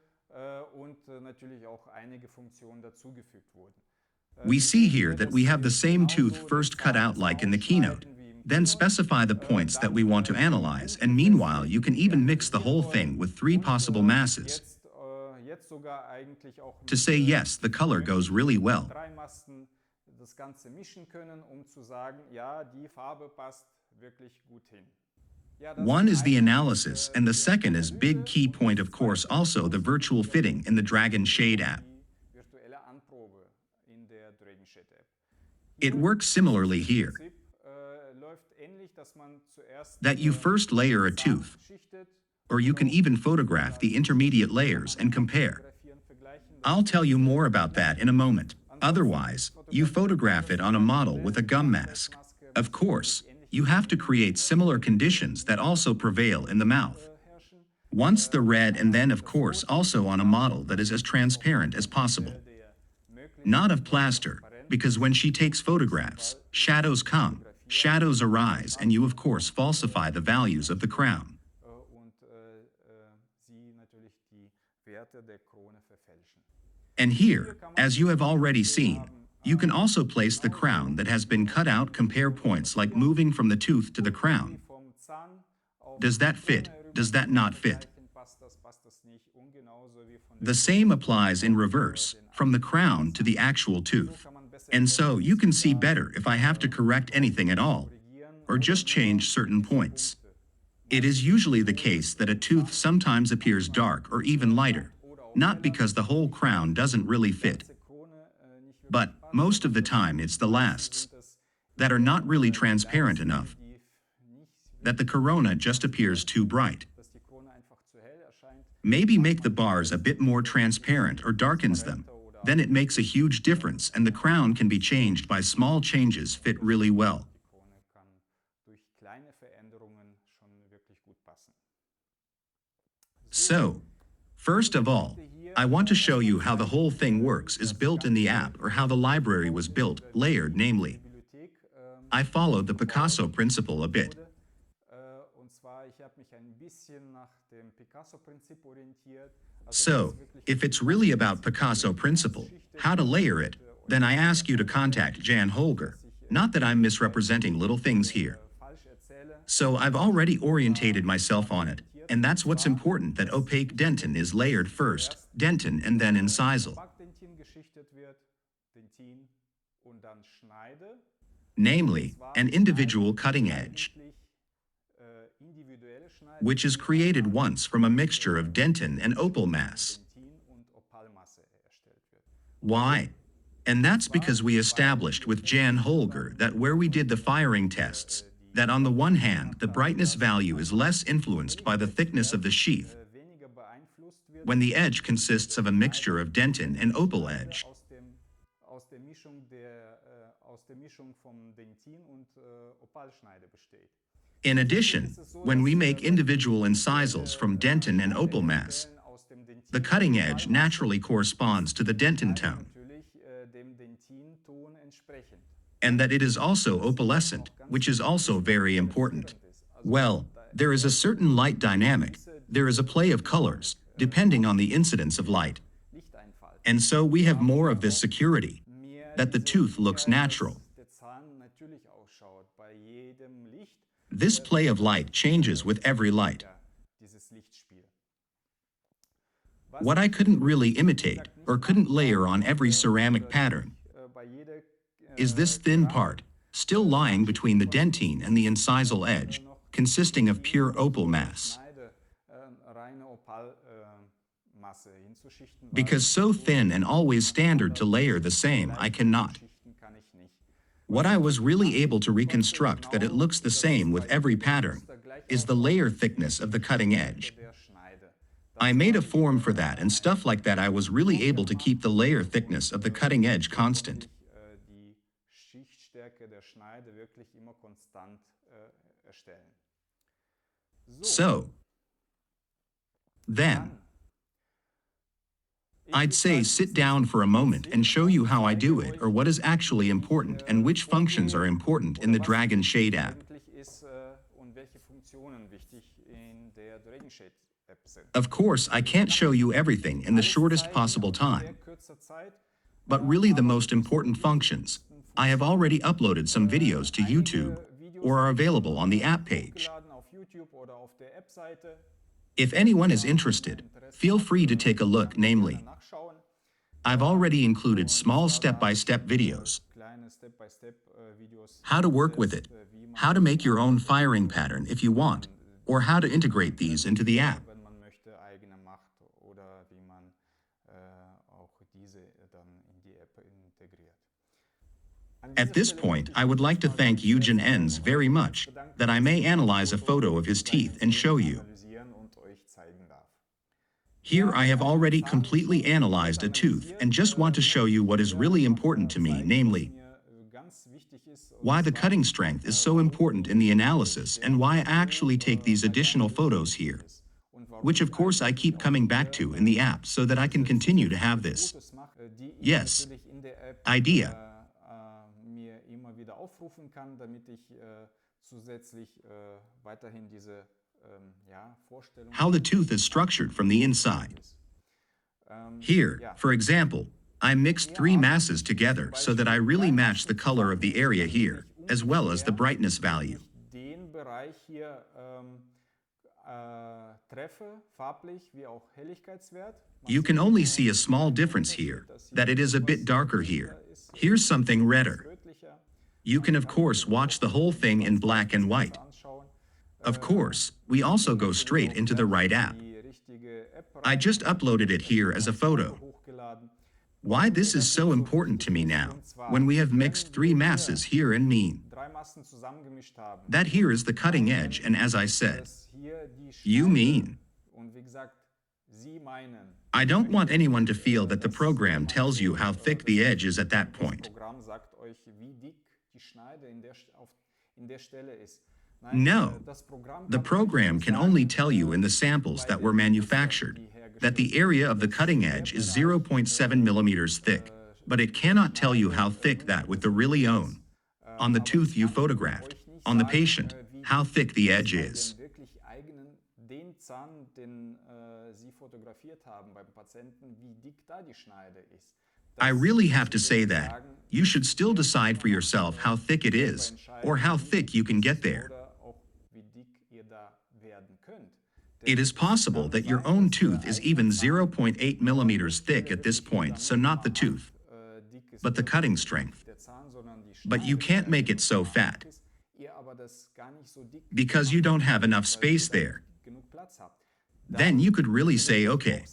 und natürlich auch einige Funktionen dazugefügt wurden. We see here that we have the same tooth first cut out like in the Keynote, then specify the points that we want to analyze, and meanwhile you can even mix the whole thing with 3 possible masses. Jetzt sogar eigentlich auch To say yes, the color goes really well. 3 Masken das Ganze mischen können, zu sagen, ja, die Farbe passt wirklich gut hin. Ja, das One is the analysis, and the second is big key point, of course, also the virtual fitting in the Dragon Shade app. die virtuelle Anprobe in der Dragon Shade App. It works similarly here, Prinzip läuft ähnlich, dass man zuerst that you first layer a tooth, schichtet, or you can even photograph the intermediate layers and compare. fotografieren, vergleichen. I'll tell you more about that in a moment. Otherwise, you photograph it on a model with a gum mask. Of course, you have to create similar conditions that also prevail in the mouth. Once the red, and then of course also on a model that is as transparent as possible. Not of plaster, because when she takes photographs, shadows come, shadows arise, and you of course falsify the values of the crown. Und sie natürlich die Werte der Krone verfälschen. And here, as you have already seen, you can also place the crown that has been cut out, compare points like moving from the tooth to the crown. Vom Zahn auf Does that fit? Does that not fit? passt das nicht. Und genauso wie von The same applies in reverse, from the crown to the actual tooth. And so you can see better if I have to correct anything at all, or just change certain points. It is usually the case that a tooth sometimes appears dark or even lighter, not because the whole crown doesn't really fit, but most of the time it's the lasts that are not really transparent enough, that the corona just appears too bright. dass die Krone einfach zu hell erscheint. Maybe make the bars a bit more transparent or darkens them. Then it makes a huge difference, and the crown can be changed by small changes fit really well. Die Krone kann durch kleine Veränderungen schon wirklich gut passen. So, first of all, I want to show you how the whole thing works, is built in the app, or how the library was built, layered, namely. Bibliothek, I followed the Picasso principle a bit. und zwar, ich habe mich ein bisschen nach dem Picasso-Prinzip orientiert. So, if it's really about Picasso principle, how to layer it, then I ask you to contact Jan Holger. Not that I'm misrepresenting little things here. Falsch erzähle, So I've already orientated myself on it, and that's what's important, that opaque dentin is layered first, dentin and then incisal. Backdentin geschichtet wird, Dentin und dann Schneide. Namely, an individual cutting edge, Individuelle Schneide, which is created once from a mixture of dentin and opal mass. Dentin und Opalmasse erstellt wird. Why? And that's because we established with Jan Holger that where we did the firing tests, that on the one hand, the brightness value is less influenced by the thickness of the sheath, Weniger beeinflusst wird when the edge consists of a mixture of dentin and opal edge. aus der Mischung vom Dentin und Opalschneide besteht. In addition, when we make individual incisals from dentin and opal mass, Aus dem Dentin the cutting edge naturally corresponds to the dentin tone, natürlich dem Dentin-Ton entsprechend. and that it is also opalescent, which is also very important. Well, there is a certain light dynamic, there is a play of colors, depending on the incidence of light. Lichteinfall. And so we have more of this security, that the tooth looks natural. Der Zahn natürlich ausschaut bei jedem Licht. This play of light changes with every light. Dieses Lichtspiel. What I couldn't really imitate, or couldn't layer on every ceramic pattern, Bei jeder is this thin part, still lying between the dentine and the incisal edge, consisting of pure opal mass. Because so thin and always standard to layer the same, I cannot. What I was really able to reconstruct that it looks the same with every pattern is the layer thickness of the cutting edge. I made a form for that, and stuff like that I was really able to keep the layer thickness of the cutting edge constant. So, then, I'd say sit down for a moment and show you how I do it, or what is actually important and which functions are important in the Dragon Shade app. Of course, I can't show you everything in the shortest possible time, but really the most important functions. I have already uploaded some videos to YouTube or are available on the app page. If anyone is interested, feel free to take a look, namely, I've already included small step-by-step videos. How to work with it, how to make your own firing pattern if you want, or how to integrate these into the app. At this point, I would like to thank Eugen Enns very much, that I may analyze a photo of his teeth and show you. Here I have already completely analyzed a tooth and just want to show you what is really important to me, namely, why the cutting strength is so important in the analysis and why I actually take these additional photos here, which of course I keep coming back to in the app so that I can continue to have this, yes, idea. How the tooth is structured from the inside. Here, for example, I mixed 3 masses together so that I really match the color of the area here, as well as the brightness value. You can only see a small difference here, that it is a bit darker here. Here's something redder. You can of course watch the whole thing in black and white. Of course, we also go straight into the right app. I just uploaded it here as a photo. Why this is so important to me now, when we have mixed 3 masses here and mean. That here is the cutting edge, and as I said, you mean. I don't want anyone to feel that the program tells you how thick the edge is at that point. No, the program can only tell you in the samples that were manufactured that the area of the cutting edge is 0.7 millimeters thick, but it cannot tell you how thick that with the really on the tooth you photographed, on the patient, how thick the edge is. I really have to say that you should still decide for yourself how thick it is, or how thick you can get there. It is possible that your own tooth is even 0.8 millimeters thick at this point, so not the tooth, but the cutting strength. But you can't make it so fat, because you don't have enough space there. Then you could really say, okay,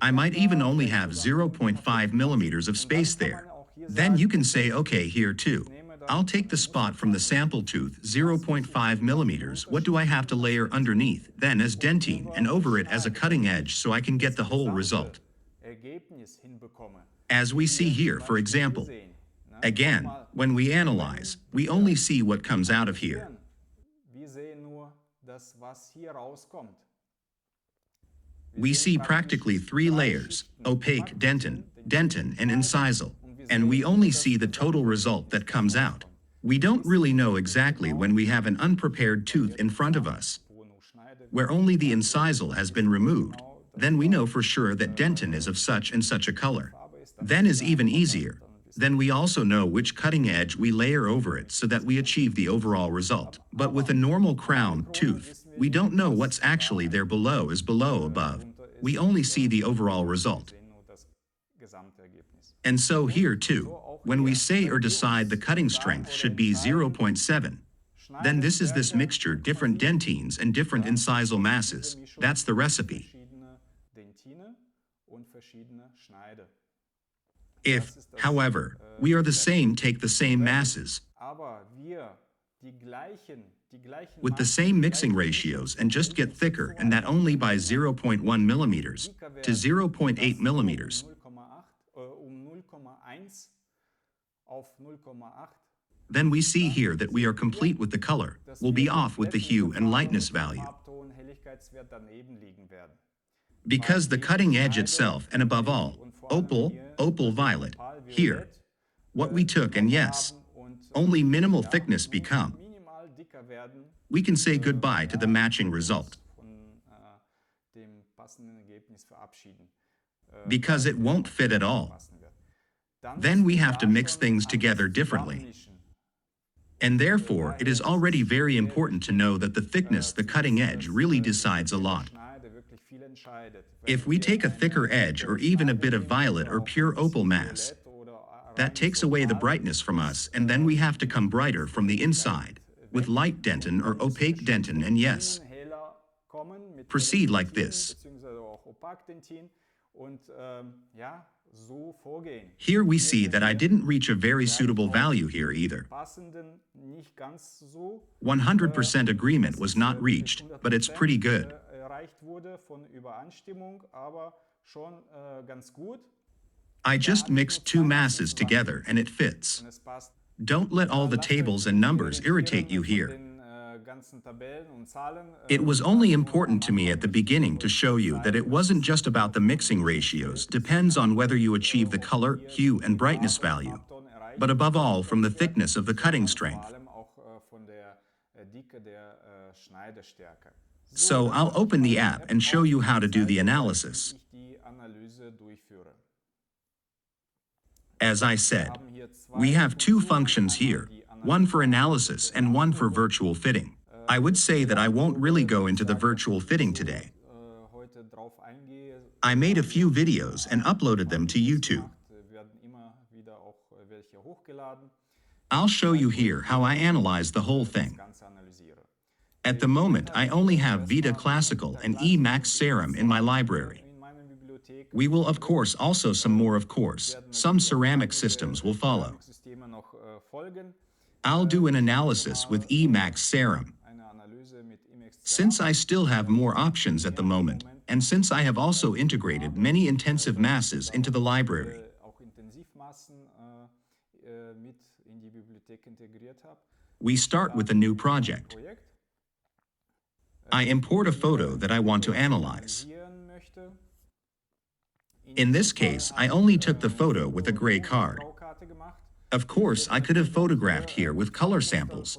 I might even only have 0.5 millimeters of space there. Then you can say, okay, here too. I'll take the spot from the sample tooth, 0.5 millimeters, what do I have to layer underneath, then as dentine, and over it as a cutting edge so I can get the whole result. As we see here, for example. Again, when we analyze, we only see what comes out of here. We see practically 3 layers, opaque, dentin, and incisal. And we only see the total result that comes out. We don't really know exactly when we have an unprepared tooth in front of us, where only the incisal has been removed, then we know for sure that dentin is of such and such a color. Then is even easier. Then we also know which cutting edge we layer over it so that we achieve the overall result. But with a normal crown tooth, we don't know what's actually there below is below above. We only see the overall result. And so here too, when we say or decide the cutting strength should be 0.7, Then this is this mixture, different dentines and different incisal masses. That's the recipe. If, however, we are the same, take the same masses, with the same mixing ratios and just get thicker, and that only by 0.1 millimeters to 0.8 millimeters, then we see here that we are complete with the color. We'll be off with the hue and lightness value. Because the cutting edge itself, and above all, opal violet, here, what we took, and yes, only minimal thickness become, we can say goodbye to the matching result, because it won't fit at all. Then we have to mix things together differently. And therefore, it is already very important to know that the thickness, the cutting edge, really decides a lot. If we take a thicker edge or even a bit of violet or pure opal mass, that takes away the brightness from us, and then we have to come brighter from the inside, with light dentin or opaque dentin, and yes, proceed like this. Here we see that I didn't reach a very suitable value here either. 100% agreement was not reached, but it's pretty good. I just mixed two masses together and it fits. Don't let all the tables and numbers irritate you here. It was only important to me at the beginning to show you that it wasn't just about the mixing ratios, depends on whether you achieve the color, hue, and brightness value, but above all from the thickness of the cutting strength. So I'll open the app and show you how to do the analysis. As I said, we have two functions here, one for analysis and one for virtual fitting. I would say that I won't really go into the virtual fitting today. I made a few videos and uploaded them to YouTube. I'll show you here how I analyze the whole thing. At the moment, I only have Vita Classical and Emax Serum in my library. We will of course also some ceramic systems will follow. I'll do an analysis with Emax Serum. Since I still have more options at the moment, and since I have also integrated many intensive masses into the library, we start with a new project. I import a photo that I want to analyze. In this case, I only took the photo with a gray card. Of course, I could have photographed here with color samples,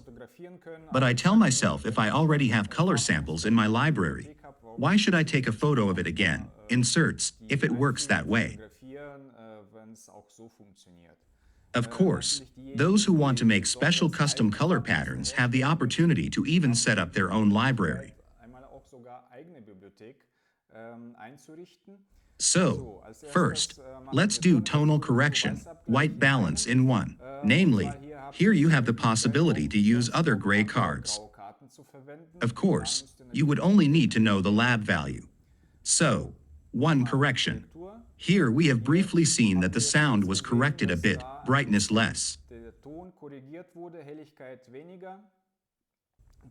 but I tell myself if I already have color samples in my library, why should I take a photo of it again, inserts, if it works that way? Of course, those who want to make special custom color patterns have the opportunity to even set up their own library. So, first, let's do tonal correction, white balance in one. Namely, here you have the possibility to use other gray cards. Of course, you would only need to know the lab value. So, one correction. Here we have briefly seen that the sound was corrected a bit, brightness less.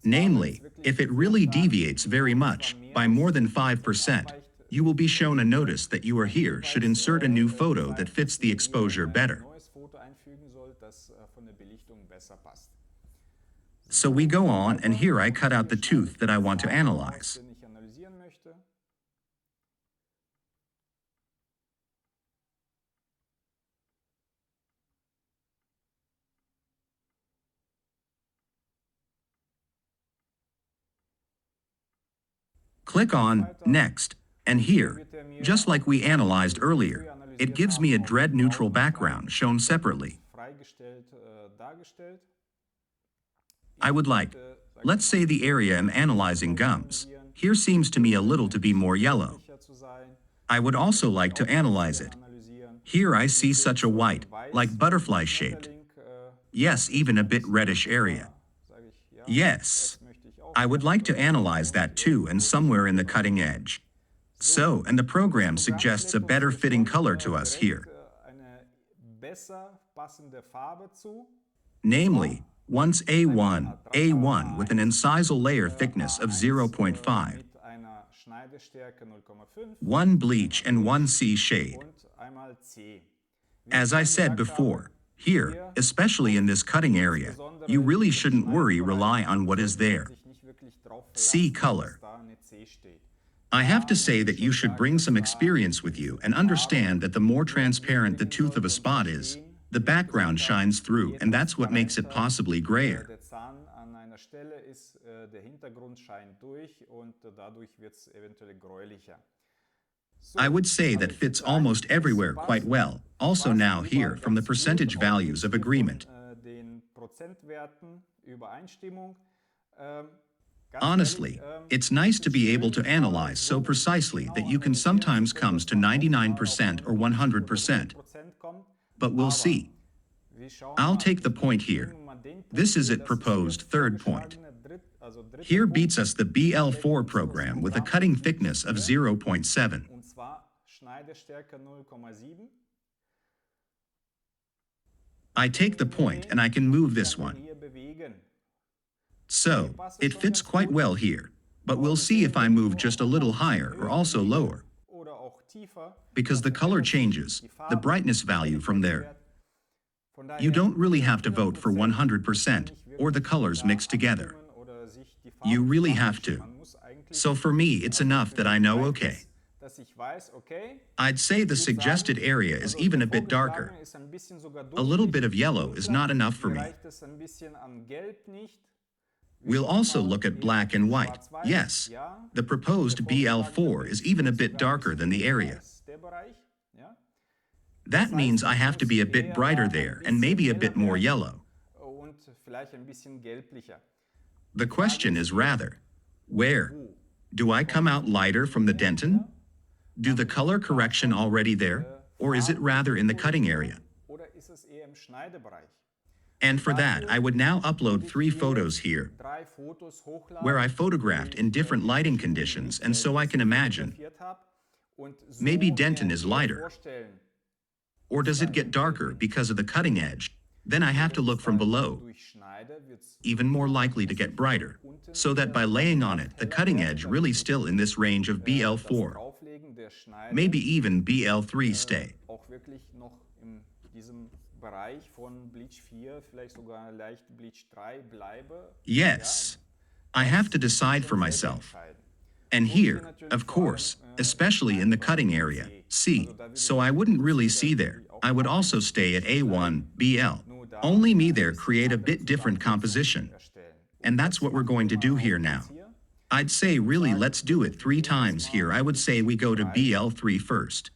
Namely, if it really deviates very much, by more than 5%, you will be shown a notice that you are here should insert a new photo that fits the exposure better. So we go on, and here I cut out the tooth that I want to analyze. Click on Next, and here, just like we analyzed earlier, it gives me a dread neutral background shown separately. I would like, let's say the area I'm analyzing gums. Here seems to me a little to be more yellow. I would also like to analyze it. Here I see such a white, like butterfly shaped. Yes, even a bit reddish area. Yes. I would like to analyze that too and somewhere in the cutting edge. So, and the program suggests a better fitting color to us here. Eine besser passende Farbe zu. Namely, once A1 with an incisal layer thickness of 0.5, Mit einer Schneidestärke 0,5 one bleach and one C shade. und einmal C. As I said before, here, especially in this cutting area, you really shouldn't rely on what is there. C color. I have to say that you should bring some experience with you and understand that the more transparent the tooth of a spot is, the background shines through, and that's what makes it possibly grayer. Der Zahn an einer Stelle ist, der Hintergrund scheint durch und dadurch wird es eventuell gräulicher. I would say that fits almost everywhere quite well, also now here from the percentage values of agreement. Den Prozentwerten Übereinstimmung. Honestly, it's nice to be able to analyze so precisely that you can sometimes come to 99% or 100%. But we'll see. I'll take the point here. This is it proposed third point. Here beats us the BL4 program with a cutting thickness of 0.7. Und zwar Schneidestärke 0,7. I take the point and I can move this one. Hier bewegen. So, it fits quite well here. But we'll see if I move just a little higher or also lower. Oder auch tiefer. Because the color changes, the brightness value from there. Von You daher don't really have to vote for 100% or the colors mixed together. oder sich die You Farben really have to. Man muss eigentlich, So for me, it's enough that I know, okay. dass ich weiß, okay, I'd say the suggested area is even a bit darker. vorgeschlagene ist ein bisschen sogar A little bit of yellow is not enough for Mir me. reicht es ein bisschen an Gelb nicht. We'll also look at black and white. Yes, the proposed BL4 is even a bit darker than the area. Der Bereich, ja. That means I have to be a bit brighter there and maybe a bit more yellow. Und vielleicht ein bisschen gelblicher. The question is rather, where? Do I come out lighter from the dentin? Do the color correction already there? Or is it rather in the cutting area? Oder ist es eher im Schneidebereich? And for that, I would now upload 3 photos here, 3 Fotos hochladen, where I photographed in different lighting conditions, and so I can imagine, fotografiert hab und so maybe mir dentin is lighter. vorstellen, Or does it get darker because of the cutting edge? Then I have to look from below, durchschneide, wird's even more likely to get brighter, so that by laying on it, the cutting edge really still in this range of BL4, drauflegen, der Schneide maybe even BL3 stay. auch wirklich noch in diesem Bereich von Bleach 4, vielleicht sogar leicht Bleach 3 bleibe. Yes, I have to decide for myself. And here, of course, especially in the cutting area, C, so I wouldn't really see there. I would also stay at A1, BL. Only me there create a bit different composition. And that's what we're going to do here now. I'd say really let's do it 3 times here. I would say we go to BL3 first.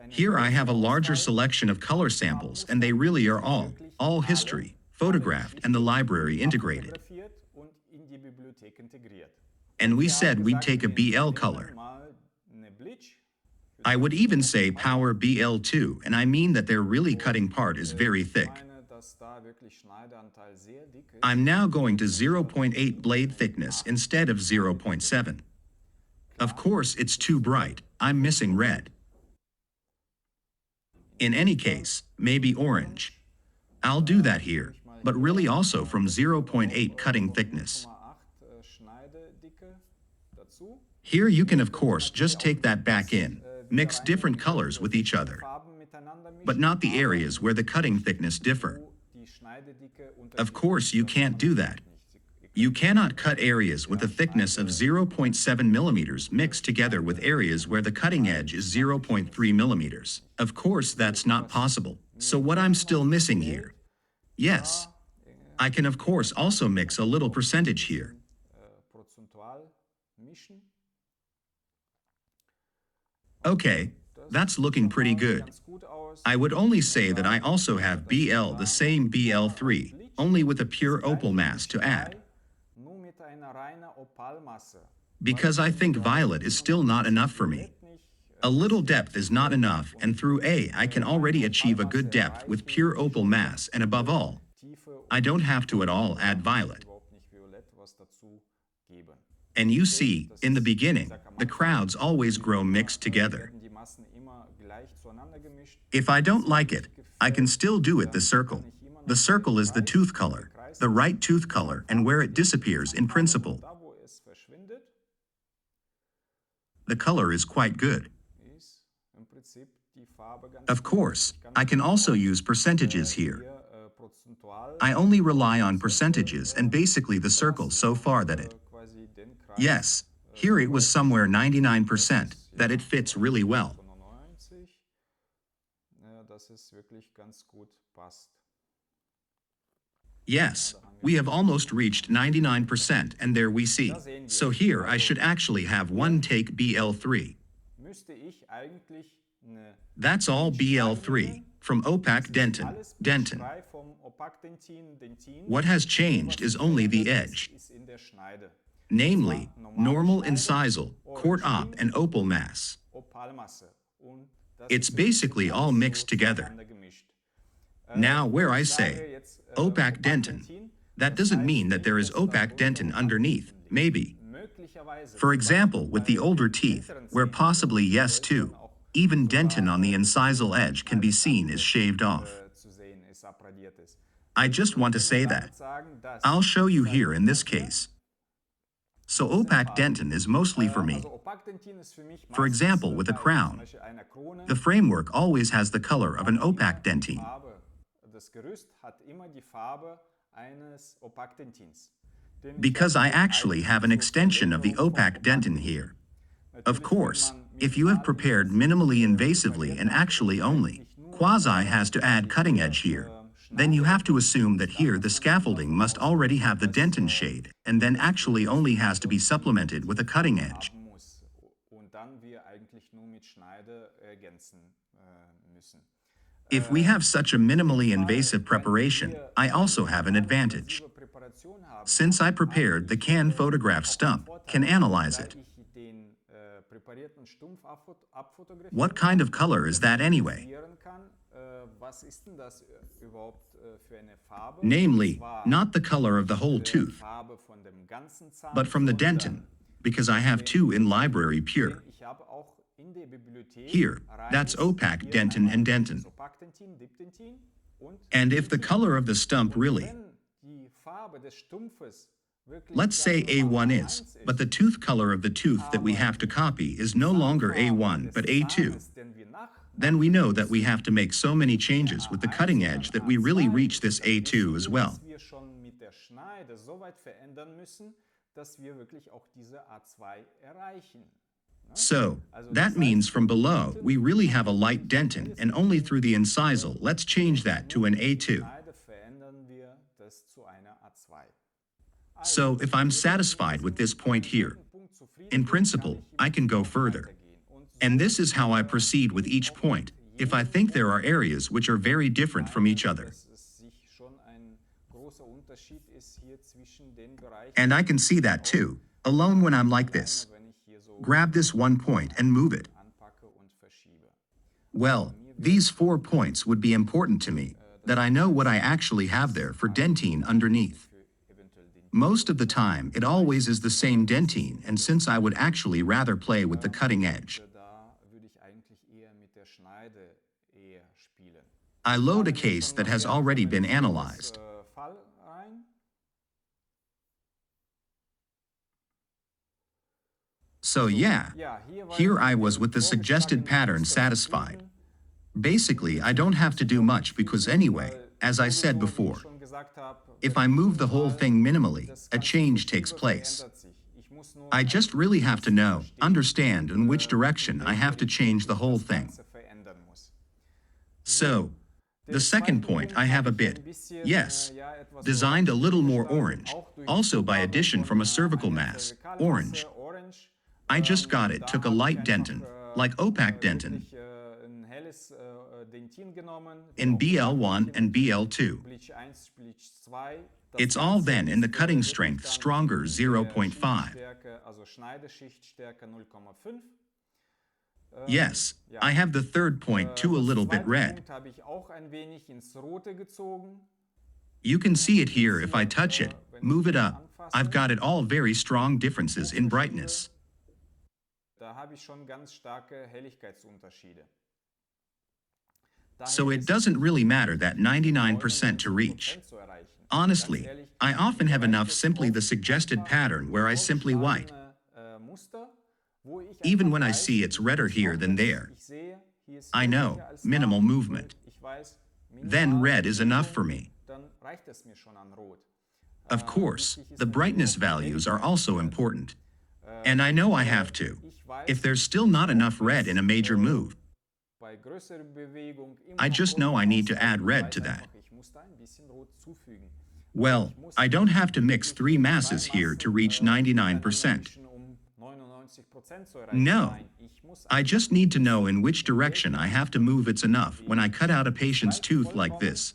Here I have a larger selection of color samples, and they really are all history, photographed, and the library integrated. Fotografiert und in die Bibliothek integriert. And we said we'd take a BL color. Mal eine Bleach. I would even say power BL2, and I mean that their really cutting part is very thick. Meine, dass da wirklich Schneideanteil sehr dick ist. I'm now going to 0.8 blade thickness instead of 0.7. Of course, it's too bright. I'm missing red. In any case, maybe orange. I'll do that here, but really also from 0.8 cutting thickness. 0,8 Schneidedicke dazu. Here you can of course just take that back in, mix different colors with each other, Farben miteinander mischen, but not the areas where the cutting thickness differ. wo die Schneidedicke Of course, you can't do that. You cannot cut areas with a thickness of 0.7 millimeters mixed together with areas where the cutting edge is 0.3 millimeters. Of course, that's not possible. So what I'm still missing here? Yes, I can of course also mix a little percentage here. prozentual mischen. Okay, that's looking pretty good. Ganz gut aus. I would only say that I also have BL, the same BL3, only with a pure opal mass to add, Nur mit einer reiner Opalmasse. because I think violet is still not enough for me. A little depth is not enough, and through A, I can already achieve a good depth with pure opal mass, and above all, Tiefe I don't have to at all add violet. überhaupt nicht And you see, in the beginning, the crowds always grow mixed together. Werden die Massen immer gleich zueinander gemischt. If I don't like it, I can still do it the circle. The circle is the tooth color, the right tooth color, and where it disappears in principle. Da, wo es verschwindet, The color is quite good. ist im Prinzip die Farbe ganz Of gut. course, Ich kann I can also use percentages here. hier prozentual I only rely on percentages and basically the circle so far that it, quasi den Kreis yes, here it was somewhere 99%, that it fits really well. 95, dass es wirklich ganz gut passt. Yes, we have almost reached 99% and there we see. So here I should actually have one take BL3. Müsste ich eigentlich eine That's all BL3, from opaque dentin, alles dentin. frei vom Opakdentin, Dentin. What has changed is only the edge, Ist in der Schneide. namely, normal incisal, court op, and opal mass. Opalmasse. Und das It's ist basically all mixed together. zueinander gemischt. Now, where I Ich sage say jetzt, opaque dentin, that doesn't mean that there is opaque dentin underneath, maybe. möglicherweise For example, with the older teeth, where possibly yes too, even dentin on the incisal edge can be seen is shaved off. zu sehen ist, abradiert ist. I just want to say that. Damit sagen, dass I'll show you here in this case. So opaque dentin is mostly for me. also Opakdentin ist für mich For meistens, example, with a bei crown, zum Beispiel einer Krone, the framework always has the color of an opaque dentin. Farbe, das Gerüst hat immer die Farbe eines Opakdentins. Den ich Because I jetzt actually have an zur extension of the Verlängerung vom opaque dentin Opakdentin. here. Natürlich, Of wenn course, man if you have minimal prepared minimally invasively and actually only, quasi has to add cutting edge here, then you have to assume that here the scaffolding must already have the dentin shade, and then actually only has to be supplemented with a cutting edge. haben muss und dann wir eigentlich nur mit Schneide ergänzen müssen. If we have such a minimally invasive preparation, I also have an advantage. Über Präparation haben, Since I prepared the can photograph stump, can analyze it. da ich den präparierten Stumpf abfotografieren What kind of color is that anyway? kann, was ist denn das überhaupt für eine Farbe? Namely, Und zwar not the color of the whole die tooth, Farbe von dem ganzen Zahn, but from the dentin, because I have two in library pure. ich habe auch in der Bibliothek Here, that's reines opaque hier dentin and einmal dentin. das Opakdentin, Dipdentin und And if the color of the stump really, wenn die Farbe des Stumpfes wirklich let's say ganz normal A1 eins is, but the tooth color of the tooth that we have to copy is no longer A1 but A2, Zahnes, den wir then we know that we have to make so many changes with the cutting edge that we really reach this A2 as well. dass wir schon mit der Schneide so weit verändern müssen, dass wir wirklich auch diese A2 erreichen. So, that means from below, we really have a light dentin, and only through the incisal, let's change that to an A2. Schneide verändern wir das zu einer A2. So, if I'm satisfied with this point here, in principle, I can go further. And this is how I proceed with each point, if I think there are areas which are very different from each other. Dass es sich schon ein großer Unterschied ist hier zwischen den Bereichen, And I can see that too, alone when I'm like this. wenn ich hier so Grab this one point and move it. anpacke und verschiebe. Well, these 4 points would be important to me, that I know what I actually have there for dentine underneath. Für eventuell den Most of the time, it always is the same dentine, and since I would actually rather play with the cutting edge, da würde ich eigentlich eher mit der Schneide eher spielen. I load a case that has already been analyzed. Fall rein. So yeah, Ja, war here ich I mit was dem with the suggested vorgeschlagenen pattern Muster satisfied. zufrieden. Basically, I don't have to do much because anyway, as I said Sowieso, wie before, ich schon gesagt habe, if I move the whole thing minimally, a change takes place. Ich muss nur I just really have to know, understand in which direction I have to change the whole thing. verändern muss. So, the second point I have a bit, yes, designed a little more orange, also by addition from a cervical mass, orange. I just got it, took a light dentin, like opaque dentin, Ein helles Dentin genommen, in BL1 and BL2. Bleach 1, Bleach 2. It's all then in the cutting strength stronger 0.5. Stärke, also Schneideschichtstärke 0,5. Yes, I have the third point too a little bit red. Punkt habe ich auch ein wenig ins Rote gezogen. You can see it here if I touch it, move it up. I've got it all very strong differences in brightness. Da habe ich schon ganz starke Helligkeitsunterschiede. So it doesn't really matter that 99% to reach. Honestly, I often have enough simply the suggested pattern where I simply white. Even when I see it's redder here than there, I know, minimal movement. Then red is enough for me. Of course, the brightness values are also important. And I know I have to. If there's still not enough red in a major move, I just know I need to add red to that. Well, I don't have to mix 3 masses here to reach 99%. No, I just need to know in which direction I have to move. It's enough when I cut out a patient's tooth like this.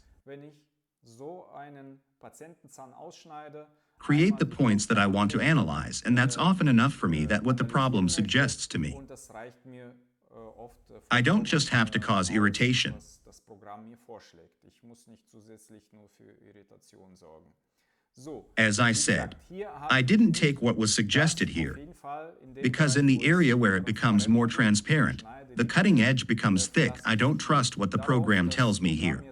Create the points that I want to analyze, and that's often enough for me that what the problem suggests to me. I don't just have to cause irritation. As I said, I didn't take what was suggested here, because in the area where it becomes more transparent, the cutting edge becomes thick. I don't trust what the program tells me here.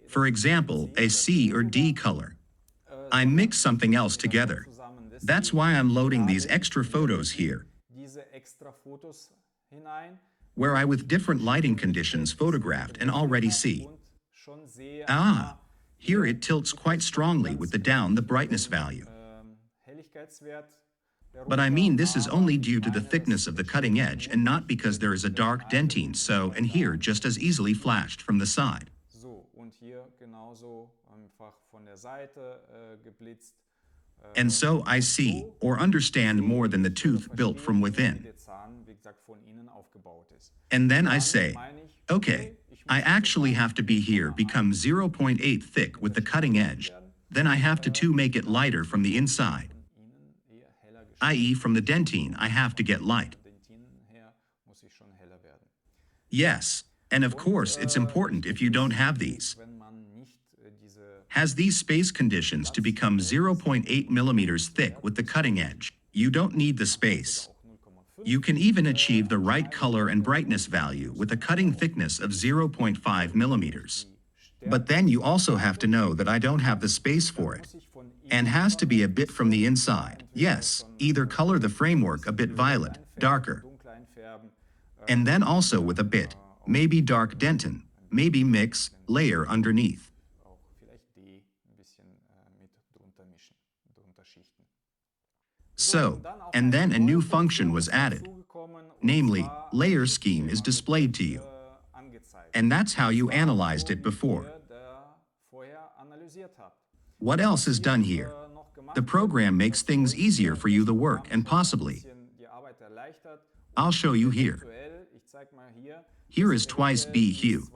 For example, a C or D color. I mix something else together. That's why I'm loading these extra photos here, where I with different lighting conditions photographed and already see. Here it tilts quite strongly with the brightness value. But I mean this is only due to the thickness of the cutting edge and not because there is a dark dentine, so, and here just as easily flashed from the side. And so I see, or understand more than the tooth built from within. And then I say, okay, I actually have to be here, become 0.8 thick with the cutting edge. Then I have to make it lighter from the inside. I.e. from the dentine, I have to get light. Yes, and of course it's important if you don't have these. Has these space conditions to become 0.8 millimeters thick with the cutting edge. You don't need the space. You can even achieve the right color and brightness value with a cutting thickness of 0.5 millimeters. But then you also have to know that I don't have the space for it. And has to be a bit from the inside. Yes, either color the framework a bit violet, darker. And then also with a bit, maybe dark dentin, maybe mix, layer underneath. So, and then a new function was added. Namely, layer scheme is displayed to you. And that's how you analyzed it before. What else is done here? The program makes things easier for you the work and possibly. I'll show you here. Here is twice B hue.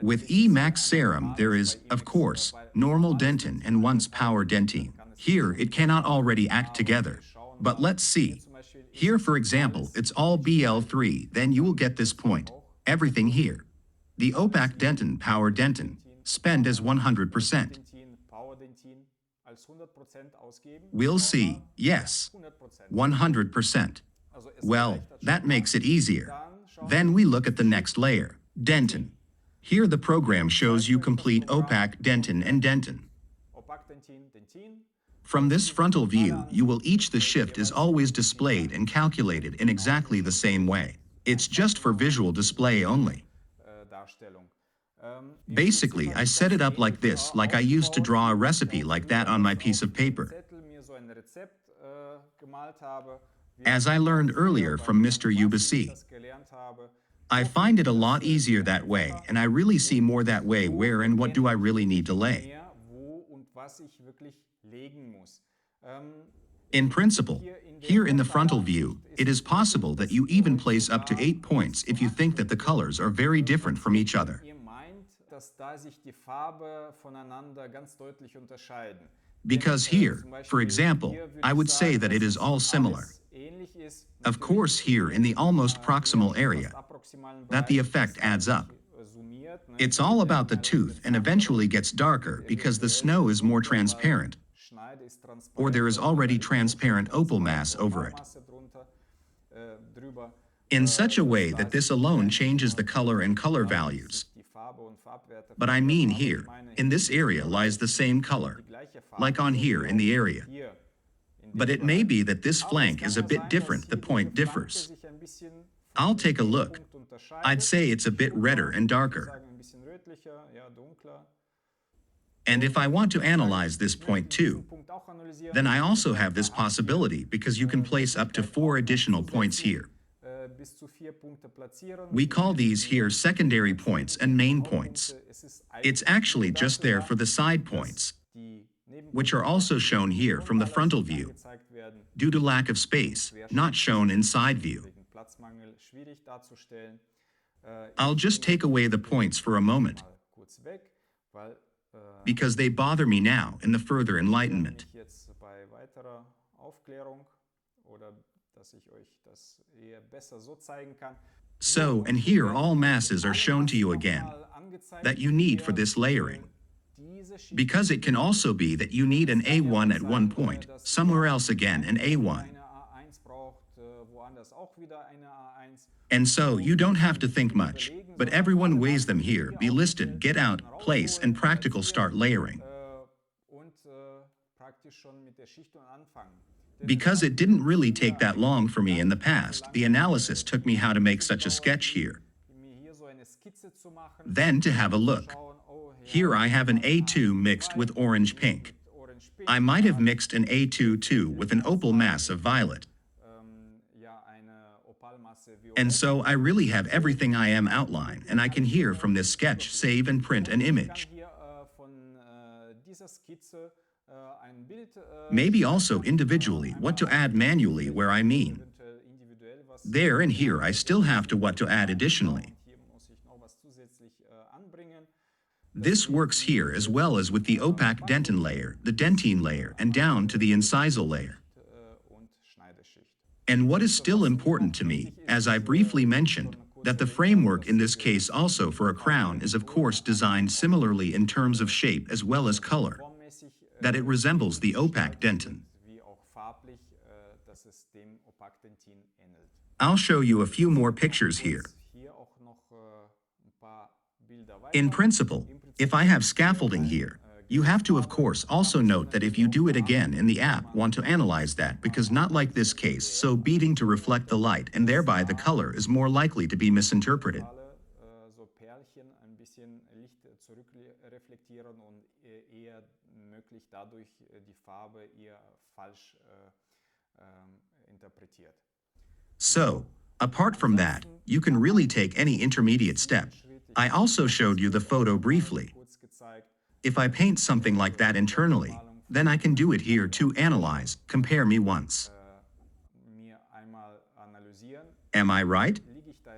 With E max serum there is, of course, normal dentin and once power dentine. Here it cannot already act together. But let's see. Here for example it's all BL3, then you will get this point. Everything here. The opaque dentin, power dentin, spend as 100%. We'll see, yes, 100%. Well, that makes it easier. Then we look at the next layer, dentin. Here the program shows you complete opaque dentin and dentin. From this frontal view, you will each the shift is always displayed and calculated in exactly the same way. It's just for visual display only. Basically, I set it up like this, like I used to draw a recipe like that on my piece of paper. As I learned earlier from Mr. Ubasi. I find it a lot easier that way, and I really see more that way where and what do I really need to lay. In principle, here in the frontal view, it is possible that you even place up to 8 points if you think that the colors are very different from each other. Because here, for example, I would say that it is all similar. Of course here in the almost proximal area, that the effect adds up. It's all about the tooth and eventually gets darker because the snow is more transparent, or there is already transparent opal mass over it, in such a way that this alone changes the color and color values. But I mean here, in this area lies the same color, like on here in the area. But it may be that this flank is a bit different, the point differs. I'll take a look. I'd say it's a bit redder and darker. And if I want to analyze this point too, then I also have this possibility because you can place up to 4 additional points here. We call these here secondary points and main points. It's actually just there for the side points, which are also shown here from the frontal view, due to lack of space, not shown in side view. I'll just take away the points for a moment, because they bother me now in the further enlightenment. So, and here all masses are shown to you again, that you need for this layering. Because it can also be that you need an A1 at one point, somewhere else again an A1. And so you don't have to think much, but everyone weighs them here, be listed, get out, place, and practical start layering. Because it didn't really take that long for me in the past, the analysis took me how to make such a sketch here. Then to have a look. Here I have an A2 mixed with orange pink. I might have mixed an A2 too with an opal mass of violet. And so I really have everything I am outline, and I can here from this sketch save and print an image. Maybe also individually what to add manually where I mean. There and here I still have to what to add additionally. This works here as well as with the opaque dentin layer, the dentine layer, and down to the incisal layer. And what is still important to me, as I briefly mentioned, that the framework in this case also for a crown is of course designed similarly in terms of shape as well as color, that it resembles the opaque dentin. I'll show you a few more pictures here. In principle, if I have scaffolding here, you have to of course also note that if you do it again in the app want to analyze that because not like this case so beating to reflect the light and thereby the color is more likely to be misinterpreted. So, apart from that, you can really take any intermediate step. I also showed you the photo briefly. If I paint something like that internally, then I can do it here to analyze, compare me once. Am I right?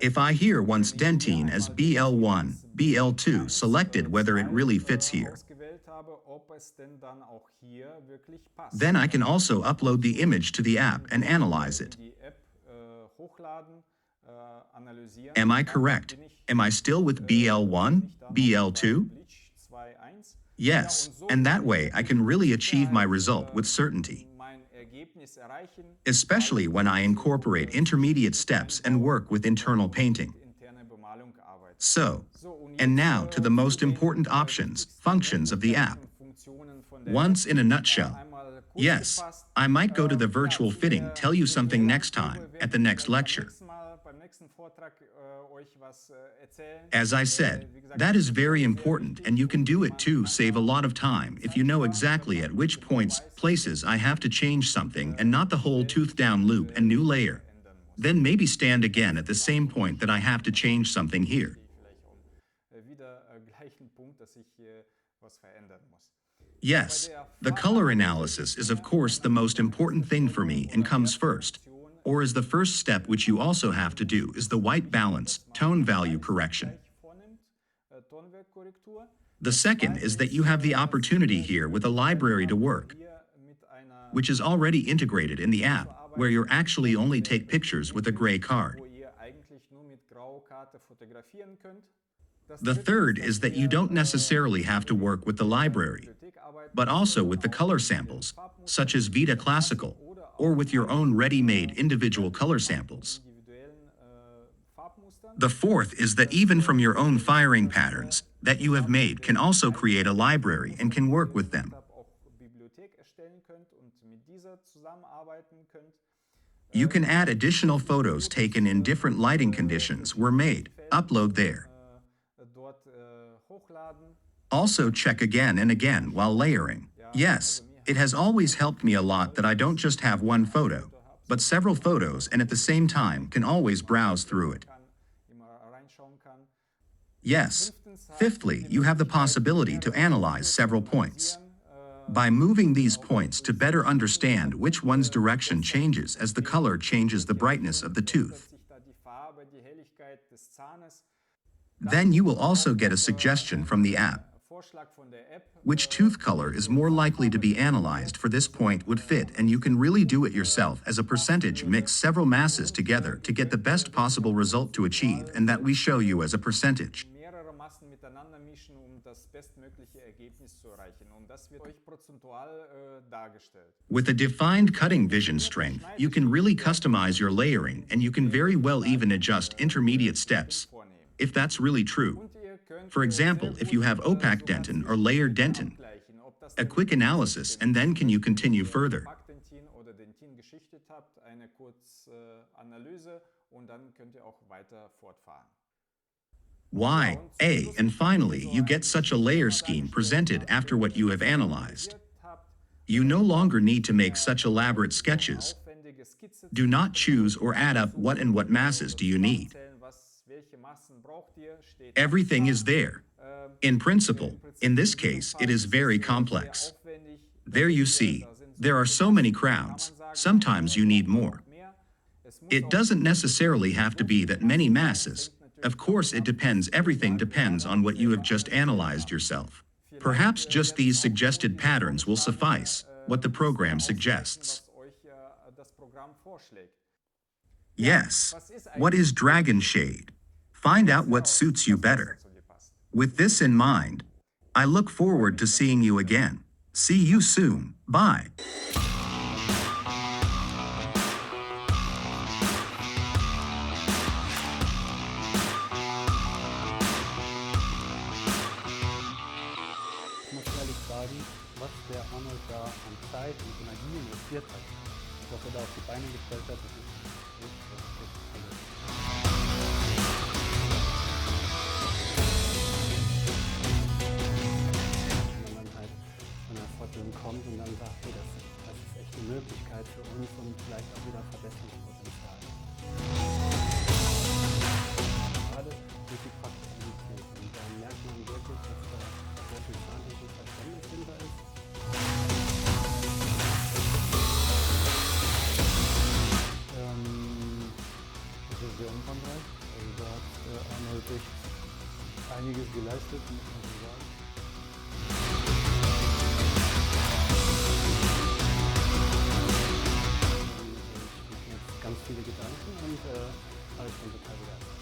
If I here once dentine as BL1, BL2 selected whether it really fits here, then I can also upload the image to the app and analyze it. Am I correct? Am I still with BL1, BL2? Yes, and that way I can really achieve my result with certainty. Especially when I incorporate intermediate steps and work with internal painting. So, and now to the most important options, functions of the app. Once in a nutshell. Yes, I might go to the virtual fitting, tell you something next time, at the next lecture. As I said, that is very important and you can do it too, save a lot of time if you know exactly at which points, places I have to change something and not the whole tooth down loop and new layer. Then maybe stand again at the same point that I have to change something here. Yes, the color analysis is of course the most important thing for me and comes first. Or is the first step which you also have to do is the white balance, tone value correction. The second is that you have the opportunity here with a library to work, which is already integrated in the app, where you actually only take pictures with a gray card. The third is that you don't necessarily have to work with the library, but also with the color samples, such as Vita Classical, or with your own ready-made individual color samples. The fourth is that even from your own firing patterns that you have made can also create a library and can work with them. You can add additional photos taken in different lighting conditions were made, upload there. Also check again and again while layering. Yes, it has always helped me a lot that I don't just have one photo, but several photos and at the same time can always browse through it. Yes. Fifthly, you have the possibility to analyze several points. By moving these points to better understand which one's direction changes as the color changes the brightness of the tooth. Then you will also get a suggestion from the app. Which tooth color is more likely to be analyzed for this point would fit, and you can really do it yourself as a percentage, mix several masses together to get the best possible result to achieve, and that we show you as a percentage. With a defined cutting vision strength, you can really customize your layering, and you can very well even adjust intermediate steps, if that's really true. For example, if you have opaque dentin or layered dentin, a quick analysis, and then can you continue further? Why? And finally, you get such a layer scheme presented after what you have analyzed. You no longer need to make such elaborate sketches. Do not choose or add up what and what masses do you need. Everything is there. In principle, in this case, it is very complex. There you see, there are so many crowds, sometimes you need more. It doesn't necessarily have to be that many masses. Of course, it depends, everything depends on what you have just analyzed yourself. Perhaps just these suggested patterns will suffice, what the program suggests. Yes. What is dragon shade? Find out what suits you better. With this in mind, I look forward to seeing you again. See you soon. Bye. Ich muss ehrlich sagen, was der Arnold da an Zeit und Energie investiert hat, was er da auf die Beine gestellt hat, das ist echt alles. Wenn man halt von der Fortbildung kommt und dann sagt, hey, das ist echt eine Möglichkeit für uns und vielleicht auch wieder Verbesserungspotenzial. Gerade durch die Praxisität. Und da merkt man wirklich, dass da sehr viel zahnliches Verständnis hinter ist. Das ist sehr umfangreich. Also da hat Arnold echt einiges geleistet, muss man so sagen. Ich mache mir jetzt ganz viele Gedanken und alles schon total begeistert.